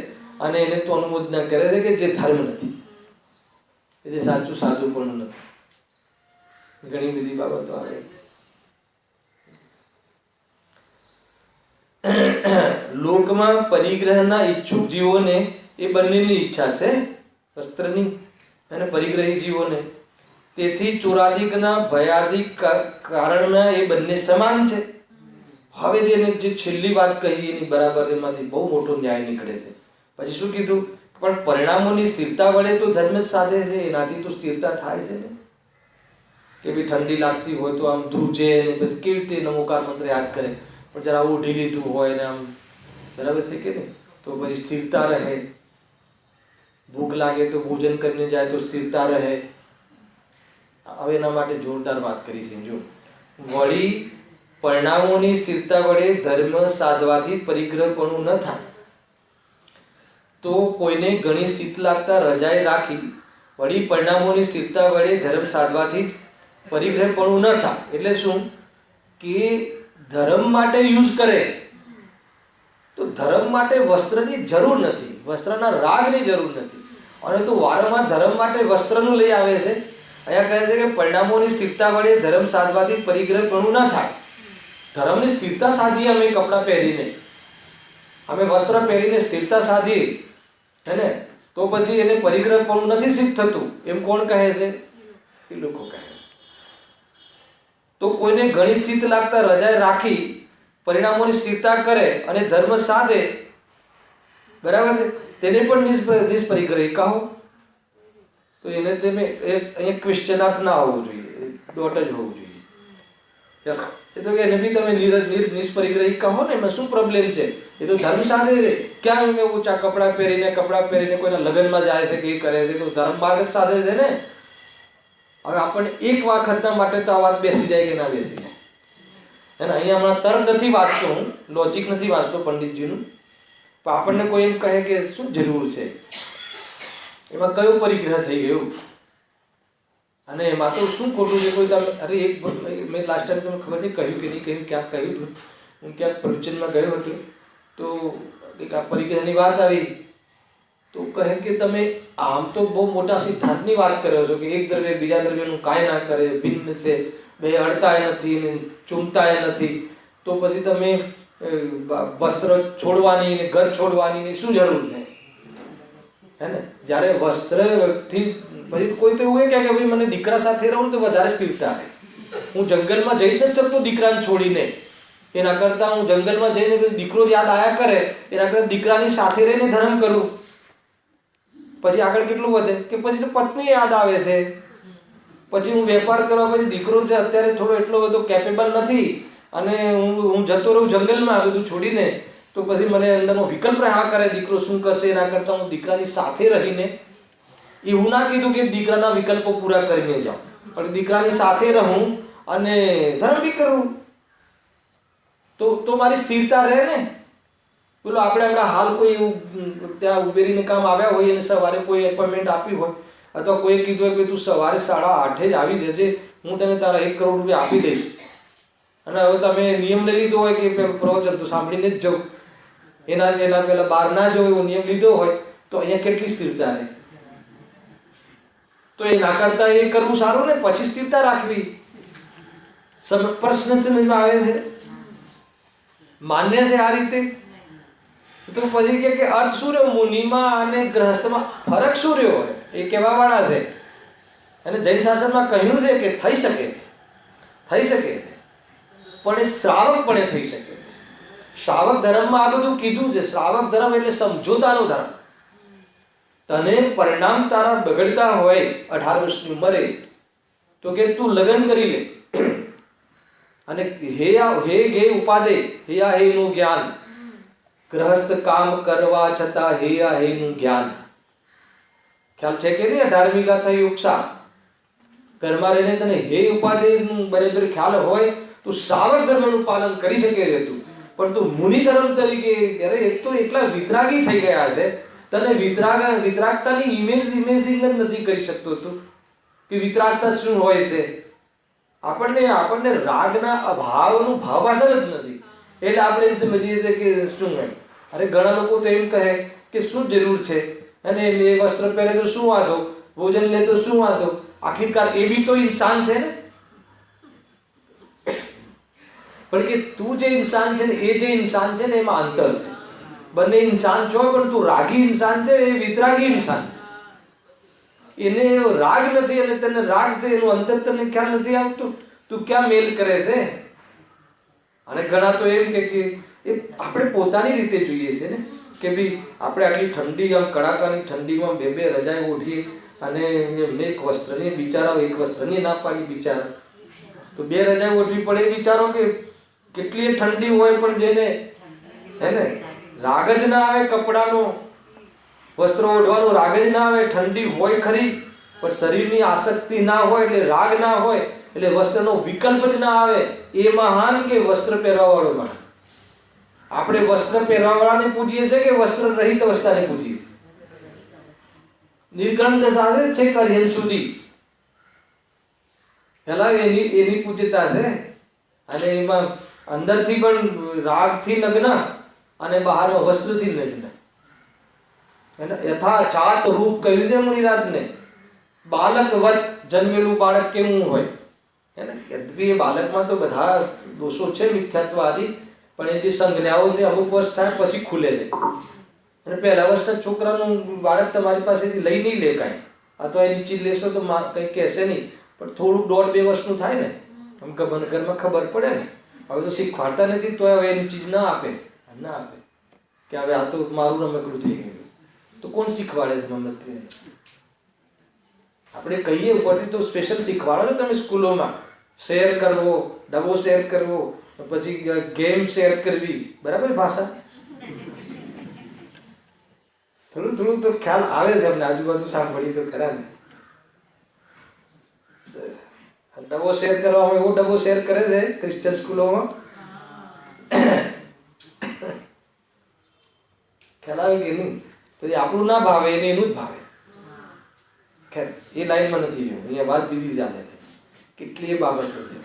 અને એને તો અનુમોદના કરે છે કે જે ધર્મ નથી, એ જે સાચું સાધુપણું નથી. ઘણી બધી બાબતો આવે. લોકમાં પરિગ્રહના ઈચ્છુક જીવોને એ બંનેની ઈચ્છા છે, વસ્ત્રની અને પરિગ્રહી જીવોને. તેથી ચોરાદિકના ભયાદિક કારણના એ બંને સમાન છે. હવે જે છેલ્લી વાત કહી એની બરાબર એમાંથી બહુ મોટો ન્યાય નીકળે છે. પછી શું કીધું? પણ પરિણામોની સ્થિરતા વડે તો ધર્મ જ સાધે છે, એનાથી તો સ્થિરતા થાય છે ને. કે ભાઈ ઠંડી લાગતી હોય તો આમ ધ્રુજે, અને પછી કેવી રીતે નમોકાર મંત્ર યાદ કરે, પણ જરા ઓઢી લીધું હોય ને આમ બરાબર થઈ કે ને તો પછી સ્થિરતા રહે. ભૂખ લાગે તો ભોજન કરીને જાય તો સ્થિરતા રહે. હવે એના માટે જોરદાર વાત કરી છે. જો વળી પરિણામોની સ્થિરતા વડે ધર્મ સાધવાથી પરિગ્રહપણું ન થાય, તો કોઈને ઘણી સ્થિત લાગતા રજાએ રાખી વળી પરિણામોની સ્થિરતા વડે ધર્મ સાધવાથી જ પરિગ્રહપણું ન થાય. એટલે શું કે ધર્મ માટે યુઝ કરે તો ધર્મ માટે વસ્ત્રની જરૂર નથી, વસ્ત્રના રાગની જરૂર નથી, અને તો વારંવાર ધર્મ માટે વસ્ત્રનું લઈ આવે છે. અહીંયા કહે છે કે પરિણામોની સ્થિરતા વડે ધર્મ સાધવાથી પરિગ્રહપણું ન થાય. ધર્મની સ્થિરતા સાધીએ અમે કપડાં પહેરીને, અમે વસ્ત્ર પહેરીને સ્થિરતા સાધીએ, હે ને, તો પછી એને પરિગ્રહપણું નથી સિદ્ધ થતું, એમ કોણ કહે છે? એ લોકો કહે. તો કોઈને ઘણી સ્થિત લાગતા રજાએ રાખી પરિણામોની સ્થિરતા કરે અને ધર્મ સાધે, બરાબર છે, તેને પણ નિષ્પરિગ્રહી કહો. તો એને તમે અહીંયા ક્વેશ્ચનાર્થ ના હોવું જોઈએ, ડોટ જ હોવું જોઈએ. એ તો એને બી તમે નિષ્પરિગ્રહી કહો ને, એમાં શું પ્રોબ્લેમ છે? એ તો ધર્મ સાધે છે. ક્યાં એમ ઊંચા કપડાં પહેરીને કોઈના લગ્નમાં જાય છે કે એ કરે છે, તો ધર્મ માર્ગ જ સાધે છે ને. હવે આપણને એક વખતના માટે તો આ વાત બેસી જાય કે ના બેસી જાય, અને અહીંયા હમણાં તર્ક નથી વાંચતો હું, લોજિક નથી વાંચતો પંડિતજીનું, પણ આપણને કોઈ એમ કહે કે શું જરૂર છે, એમાં કયો પરિગ્રહ થઈ ગયો, અને એમાં તો શું ખોટું છે? કોઈ તમે અરે એક મેં લાસ્ટ ટાઈમ તમને ખબર નહીં કહ્યું કે નહીં કહ્યું, ક્યાંક કહ્યું હતું, હું ક્યાંક પ્રવચનમાં ગયો હતો, તો એક આ પરિગ્રહની વાત આવી, તો કહે કે તમે આમ તો બહુ મોટા સિદ્ધાંતની વાત કરો છો કે એક દ્રવ્ય બીજા દ્રવ્યનું કાંઈ ના કરે, ભિન્ન છે, બે અડતાય નથી ને ચૂમતાય નથી, તો પછી તમે વસ્ત્ર છોડવાની ને ઘર છોડવાની શું જરૂર છે? હે ને? જ્યારે વસ્ત્રથી પછી કોઈ તો એવું કહે કે ભાઈ મને દીકરા સાથે રહું તો વધારે સ્થિરતા રહે, હું જંગલમાં જઈ નથી શકતો દીકરાને છોડીને, એના કરતાં હું જંગલમાં જઈને દીકરો યાદ આયા કરે એના કરતાં દીકરાની સાથે રહીને ધર્મ કરું. પછી આગળ કેટલું વધે કે પછી તો પત્ની યાદ આવે છે, પછી હું વેપાર કરવા, પછી દીકરો જે અત્યારે થોડો એટલો બધો કેપેબલ નથી અને હું જતો રહું જંગલમાં આ બધું છોડીને, તો પછી મને અંદરનો વિકલ્પ રહ્યા કરે દીકરો શું કરશે, એના કરતાં હું દીકરાની સાથે રહીને, એવું ના કીધું કે દીકરાના વિકલ્પો પૂરા કરીને જાઉં, પણ દીકરાની સાથે રહું અને ધર્મ બી કરું, તો મારી સ્થિરતા રહે ને. બોલો આપણે હમણાં હાલ કોઈ એવું ત્યાં ઉબેરીને કામ આવ્યા હોય અને સવારે કોઈ એપોઇન્ટમેન્ટ આપી હોય, અથવા કોઈએ કીધું હોય કે તું સવારે 8:30 જ આવી જજે, હું તને તારા 1 કરોડ રૂપિયા આપી દઈશ, અને હવે તમે નિયમ લઈ લીધો હોય કે પ્રવચન તો સાંભળીને જ જાઉં, એના પહેલાં બહાર ના જવું એવો નિયમ લીધો હોય, તો અહીંયા કેટલી સ્થિરતા રહે? તો એ ના કરતા એ કરવું સારું ને, પછી સ્થિરતા રાખવી. પ્રશ્ન સમજમાં આવે છે? માન્ય છે આ રીતે? તો પછી કે અર્થ શું રહ્યો? મુનિમાં અને ગ્રહસ્થમાં ફરક શું રહ્યો? એ કહેવા વાળા છે. અને જૈન શાસનમાં કહ્યું છે કે થઈ શકે છે, પણ એ શ્રાવકપણે થઈ શકે છે. શ્રાવક ધર્મમાં આ બધું કીધું છે. શ્રાવક ધર્મ એટલે સમજોતાનો ધર્મ. તને પરિણામ તારા બગડતા હોય 18 વર્ષની ઉંમરે તો કે તું લગ્ન કરી લે અને હે ગે ઉપાદે હૈયા હેનું જ્ઞાન, ગ્રહસ્થ કામ કરવા છતાં હૈયા હેનું જ્ઞાન. ખ્યાલ છે કે નહીં? 18મી ગાથા યોગસા ઘરમાં રહીને તને હે ઉપાદેયનું બરાબર ખ્યાલ હોય તો શ્રાવક ધર્મનું પાલન કરી શકે છે તું. પણ તું મુનિ ધર્મ તરીકે અરે એક તો એટલા વિતરાગી થઈ ગયા છે, તને વિતરાગતાની ઇમેજિંગ જ નથી કરી શકતો તું કે વિતરાગતા શું હોય છે. આપણને રાગના અભાવનું ભાવાસર જ નથી. એટલે આપણે એમ સમજીએ છીએ કે શું એમ. અરે ઘણા લોકો તો એમ કહે કે શું જરૂર છે, અને એ વસ્ત્ર પહેરે તો શું વાંધો, ભોજન લે તો શું વાંધો. આખિરકાર એ બી તો ઇન્સાન છે ને. પણ કે તું જે ઇન્સાન છે ને એ જે ઇન્સાન છે ને એમાં અંતર છે. બંને ઇન્સાન છો, પણ તું રાગી ઇન્સાન છે, એ વિતરાગી ઇન્સાન છે. એને રાગ નથી અને તને રાગ છે, એનું અંતર તને ખ્યાલ નથી આવતું. તું ક્યાં મેલ કરે છે. અને ઘણા તો એમ કે એ આપણે પોતાની રીતે જોઈએ છે ને કે ભાઈ આપણે આટલી ઠંડી, આમ કડાકાની ઠંડીમાં બે રજાઈ ઓઢીએ અને એમને એક વસ્ત્રની બિચારા એક વસ્ત્રની ના પાડી બિચારા તો 2 રજાઈ ઓઢવી પડે. બિચારો કે કેટલી ઠંડી હોય પણ જેને હે ને રાગ જ ના આવે, કપડાનો વસ્ત્રો ઓઢવાનો રાગ જ ના આવે. ઠંડી હોય ખરી પણ શરીરની આસક્તિ ના હોય એટલે રાગ ના હોય એટલે વસ્ત્રનો વિકલ્પ જ ના આવે. એ મહાન કે વસ્ત્ર પહેરવાવાળો મહાન. આપણે વસ્ત્ર પહેરવાવાળાને પૂજીએ છીએ કે વસ્ત્ર રહિત અવસ્થાને પૂજીએ છીએ? નિર્ગંધ સાથે છે કર્યન સુધી પેલા એની પૂજ્યતા છે. અને એમાં અંદરથી પણ રાગથી નગ્ન અને બહારમાં વસ્ત્રથી નગ્ન. એને યથા ચાત રૂપ કહ્યું છે મુનિરાજને. બાલકવત જન્મેલું બાળક કેવું હોય એને યદ્યપિ એ બાલકમાં તો બધા દોષો છે મિથ્યાત્વ આદિ, પણ એ જે સંજ્ઞાઓ છે અમુક વર્ષ થાય પછી ખુલે છે. અને પહેલા વર્ષના છોકરાનું બાળક તમારી પાસેથી લઈ નહીં લે કાંઈ, અથવા એની ચીજ લેશો તો કંઈ કહેશે નહીં. પણ થોડુંક 1.5-2 વર્ષનું થાય ને આમ ઘરમાં ખબર પડે ને. હવે તો શીખવાડતા નથી તો હવે એની ચીજ ના આપે કે હવે આ તો મારું રમકડું થઈ ગયું. તો કોણ શીખવાડે છે રમકડું? આપણે કહીએ ઉપરથી તો સ્પેશિયલ શીખવાડો ને તમે સ્કૂલોમાં શેર કરવો, ડબ્બો શેર કરવો, પછી ગેમ શેર કરવી, બરાબર ભાષા. થોડું તો ખ્યાલ આવે છે અમને, આજુબાજુ સાંભળીએ તો ખરા ને. ડબ્બો શેર કરવામાં એવો ડબ્બો શેર કરે છે ક્રિશ્ચન સ્કૂલોમાં. ખ્યાલ આવે કે નહીં? તો એ આપણું ના ભાવે એને એનું જ ભાવે. ખેર એ લાઈનમાં નથી જોયું, અહીંયા વાત બીજી ચાલે છે. કેટલી બાબતો છે.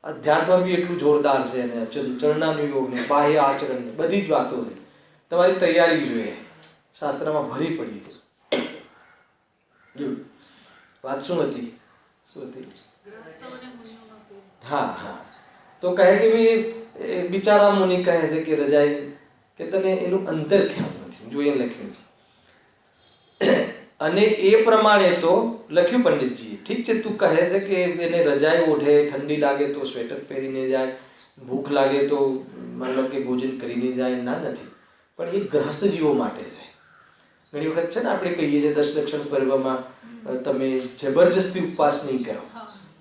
અધ્યાત્મ બી એટલું જોરદાર છે ને, ચરણાનુયોગ ને બાહ્ય આચરણ ને બધી જ વાતો છે. તમારી તૈયારી જોઈએ, શાસ્ત્રમાં ભરી પડી છે. વાત શું હતી? હા તો કહે કે ભાઈ બિચારા મુનિ કહે છે કે રજાઈ કે તને એનું અંતર ખ્યાલ નથી. જો એ લખ્યું છે અને એ પ્રમાણે તો લખ્યું પંડિતજીએ. ઠીક છે, તું કહે છે કે એને રજાઈ ઓઢે, ઠંડી લાગે તો સ્વેટર પહેરીને જાય, ભૂખ લાગે તો મતલબ કે ભોજન કરીને જાય, ના નથી. પણ એ ગ્રહસ્થ જીવો માટે છે. ઘણી વખત છે ને આપણે કહીએ છીએ 10 લક્ષણ પર્વમાં તમે જબરજસ્તી ઉપવાસ નહીં કરો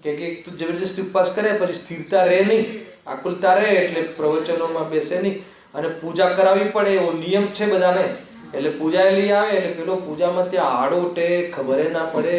કે તું જબરજસ્તી ઉપવાસ કરે પછી સ્થિરતા રહે નહીં, આકુલતા રહે એટલે પ્રવચનોમાં બેસે નહીં. અને પૂજા કરાવવી પડે એવો નિયમ છે બધાને. એટલે પૂજા લઈ આવે એટલે પેલો પૂજામાં ત્યાં આડોટે ખબર ના પડે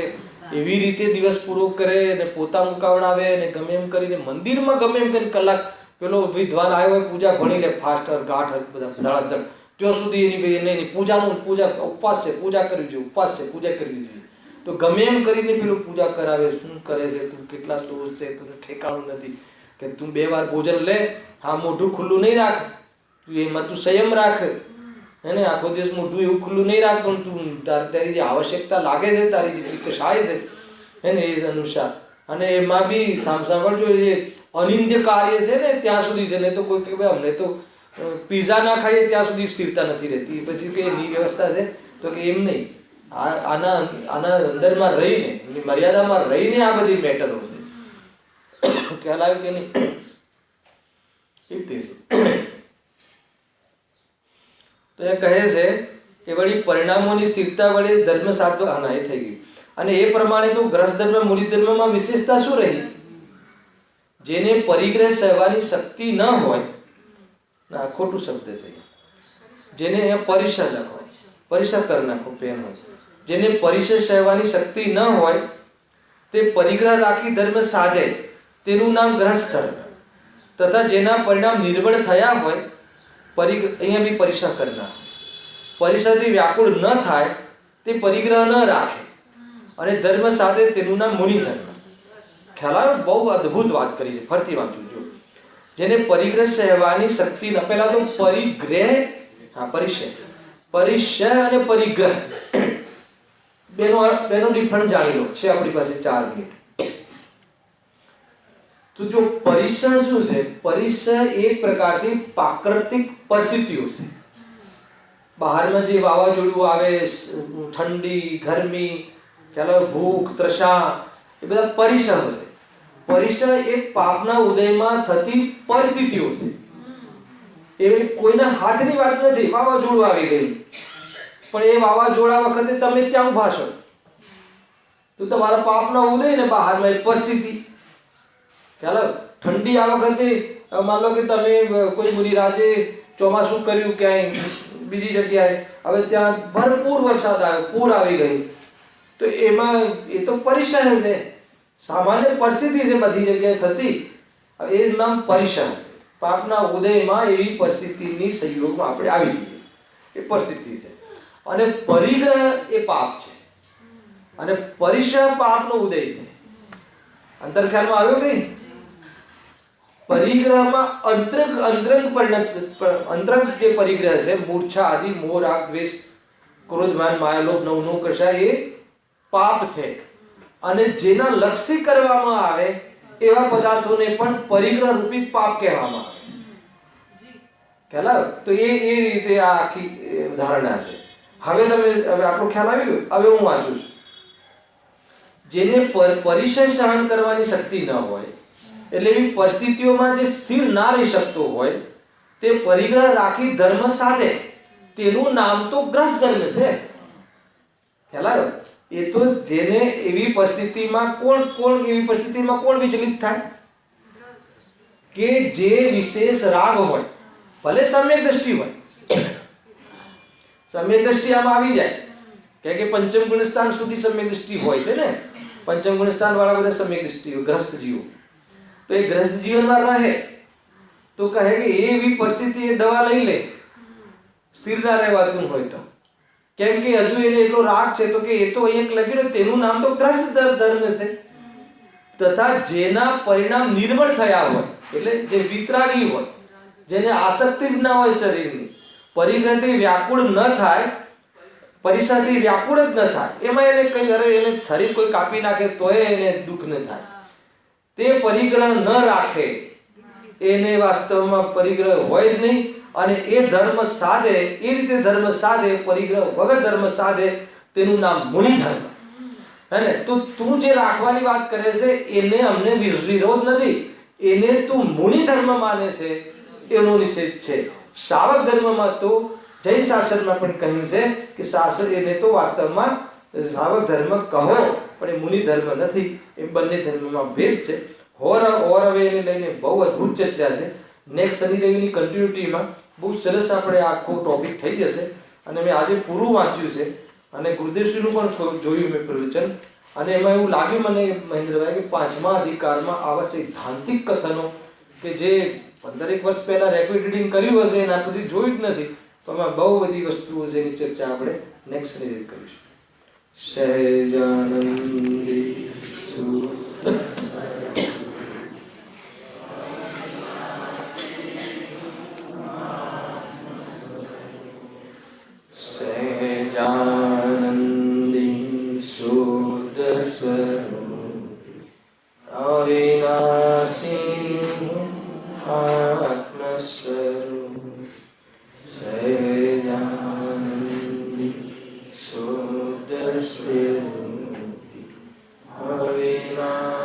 એવી રીતે દિવસ પૂરો કરે અને પોતા મુકાવડાવે અને ગમે એમ કરીને મંદિરમાં ગમે એમ કરીને કલાક પેલો વિદ્વાન આવ્યો હોય પૂજા ભણી લે ફાસ્ટ ગાંઠ બધા ધડાધડ ત્યાં સુધી એની ભાઈ નહીં પૂજા ઉપવાસ છે, પૂજા કરવી જોઈએ, ઉપવાસ છે, પૂજા કરવી જોઈએ. તો ગમે એમ કરીને પેલું પૂજા કરાવે. શું કરે છે તું? કેટલા સ્ટોર છે તને ઠેકાણું નથી કે તું 2 વાર ભોજન લે, હા મોઢું ખુલ્લું નહીં રાખ, તું એમાં તું સંયમ રાખ હે ને. આખો દિવસ મોઢું એવું ખુલ્લું નહીં રાખ, પણ તું તારી જે આવશ્યકતા લાગે છે, તારી જેટલી કશાય છે હે ને એ અનુસાર. અને એમાં બી સાંભળજો જે અનિંદ્ય કાર્ય છે ને ત્યાં સુધી છે. ને તો કોઈ કે ભાઈ અમને તો પીઝા ના ખાઈએ ત્યાં સુધી સ્થિરતા નથી રહેતી. પછી કે એની વ્યવસ્થા છે તો કે એમ નહીં, આના અંદરમાં રહીને એની મર્યાદામાં રહીને આ બધી મેટરો છે. ખ્યાલ આવ્યો કે નહીં? એ તે તો એ કહે છે કે વળી પરિણામોની સ્થિરતા વડે ધર્મ સાધવા. હા, એ થઈ ગયું. અને એ પ્રમાણે તો ગ્રસ્ત ધર્મ મૂળ ધર્મમાં વિશેષતા શું રહી? જેને પરિગ્રહ સહેવાની શક્તિ ન હોય, ના ખોટું શબ્દ છે, જેને પરિસર લખો, પરિસર કરી નાખો પેન હોય, જેને પરિસર સહેવાની શક્તિ ન હોય તે પરિગ્રહ રાખી ધર્મ સાધે તેનું નામ ગ્રસ્ત ધર્મ. તથા જેના પરિણામ નિર્બળ થયા હોય, અહીંયા બી પરિસર કરી નાખો, પરિસરથી વ્યાકુળ ન થાય તે પરિગ્રહ ન રાખે અને ધર્મ સાધે તેનું નામ મુનિ ધર્મ. ખ્યાલ આવ્યો? બહુ અદ્ભુત વાત કરી છે, ફરતી વાંચું છું. જેને પરિગ્રહ સહેવાની શક્તિ ન, પહેલા તો પરિગ્રહ, હા પરિસર, પરિસર અને પરિગ્રહ બેનો ડિફરન્ટ જાણી લો. છે આપણી પાસે 4 મિનિટ. તો જો પરિસર શું છે? પરિસર એક પ્રકારથી પ્રાકૃતિક પરિસ્થિતિઓ છે. બહારમાં જે વાવાઝોડું આવે, ઠંડી, ગરમી, ખ્યાલ, ભૂખ, તૃષા, એ બધા પરિસર છે. પરિસર એક પાપના ઉદયમાં થતી પરિસ્થિતિઓ છે. એ કોઈના હાથની વાત નથી. વાવાઝોડું આવી ગયું, પણ એ વાવાઝોડા વખતે તમે ત્યાં ઉભા છો તો તમારા પાપના ઉદય ને બહારમાં એક પરિસ્થિતિ. ખ્યાલ, ઠંડી આ વખતે માન લો કે તમે કોઈ મુનિરાજે ચોમાસું કર્યું ક્યાંય બીજી જગ્યાએ, હવે ત્યાં ભરપૂર વરસાદ આવ્યો, પૂર આવી ગયું, તો એમાં એ તો પરિસર છે, સામાન્ય પરિસ્થિતિ છે બધી જગ્યાએ થતી. હવે એ નામ પરિસર. પાપના ઉદયમાં એવી પરિસ્થિતિની સંયોગમાં આપણે આવી જઈએ, એ પરિસ્થિતિ છે. અને પરિગ્રહ એ પાપ છે અને પરિસર પાપનો ઉદય છે. અંતર ખ્યાલમાં આવ્યો કે? પરિગ્રહમાં અંતરંગ જે પરિગ્રહ છે, મૂર્છા આદિ, મોહ, રાગ, દ્વેષ, ક્રોધ, માન, માયા, લોભ, નવ કશા, એ પાપ છે. અને જેના લક્ષ્યથી કરવામાં આવે એવા પદાર્થોને પણ પરિગ્રહ રૂપી પાપ કહેવામાં આવે છે. ખ્યાલ? તો એ રીતે આ આખી ધારણા છે. હવે આપણો ખ્યાલ આવી ગયો. હવે હું વાંચું છું. જેને પરિસર સહન કરવાની શક્તિ ન હોય, એટલે એવી પરિસ્થિતિઓમાં જે સ્થિર ના રહી શકતો હોય, તે પરિગ્રહ રાખી ધર્મ સાધે તેનું નામ તો ગ્રસ્ત ધર્મ છે. ખ્યાલ આવ્યો? એ તો જેને એવી પરિસ્થિતિમાં કોણ વિચલિત થાય? કે જે વિશેષ રાગ હોય, ભલે સમ્યક દ્રષ્ટિ હોય, સમ્યક દ્રષ્ટિ આમાં આવી જાય, કે પંચમ ગુણસ્થાન સુધી સમ્યક દ્રષ્ટિ હોય છે ને. પંચમ ગુણસ્થાન વાળા બધા સમ્યક દ્રષ્ટિ, ગ્રસ્ત જીવો. તો એ ગ્રસ્ત જીવનમાં રહે તો કહે કે એવી પરિસ્થિતિ એ દવા લઈ લે, સ્થિર ના રહેવાતું હોય તો. કેમ કે હજુ એને એટલો રાગ છે, તો કે એ તો અહીંયા લખ્યું તેનું નામ તો ગ્રસ્ત ધર્મ છે. તથા જેના પરિણામ નિર્મળ થયા હોય, એટલે જે વિતરાગી હોય, જેને આસક્તિ જ ના હોય શરીરની, પરિગ્રહથી વ્યાકુળ ન થાય, પરિસરથી વ્યાકુળ જ ન થાય, એમાં એને કંઈ એને શરીર કોઈ કાપી નાખે તોય એને દુઃખ ન થાય, તે પરિગ્રહ ન રાખે, એને વાસ્તવમાં પરિગ્રહ હોય જ નહીં. અને એ ધર્મ સાધે, એ રીતે ધર્મ સાધે, પરિગ્રહ વગર ધર્મ સાધે, તેનું નામ મુનિ ધર્મ. હે ને? તો તું જે રાખવાની વાત કરે છે એને અમને વિરોધ નથી, એને તું મુનિ ધર્મ માને છે એનો નિષેધ છે. શ્રાવક ધર્મમાં તો જૈન શાસનમાં પણ કહ્યું છે કે શાસન એને તો વાસ્તવમાં શ્રાવક ધર્મ કહો, પણ એ મુનિ ધર્મ નથી. એ બંને ધર્મમાં ભેદ છે. ઓર હવે એને લઈને બહુ અદ્ભુત ચર્ચા છે. નેક્સ્ટ શનિ રવિની કન્ટિન્યુટીમાં બહુ સરસ આપણે આખો ટોપિક થઈ જશે. અને મેં આજે પૂરું વાંચ્યું છે અને ગુરુદેવશ્રીનું પણ જોયું મેં પ્રવચન. અને એમાં એવું લાગ્યું મને મહેન્દ્રભાઈ કે 5મા અધિકારમાં આવા સૈદ્ધાંતિક કથનો કે જે 15 વર્ષ પહેલાં રેપિડ રીડિંગ કર્યું હશે એના પછી જોયું જ નથી, પણ એમાં બહુ બધી વસ્તુઓ છે એની ચર્ચા આપણે નેક્સ્ટ શનિ રવિ કરીશું. સહેજાનંદી સહેજાનંદી શુદ્ધ સ્વરૂપ અવિનાશી આત્મસ્વરૂપ સહેજાનંદી શુદ્ધ સ્વરૂપ અવિનાશી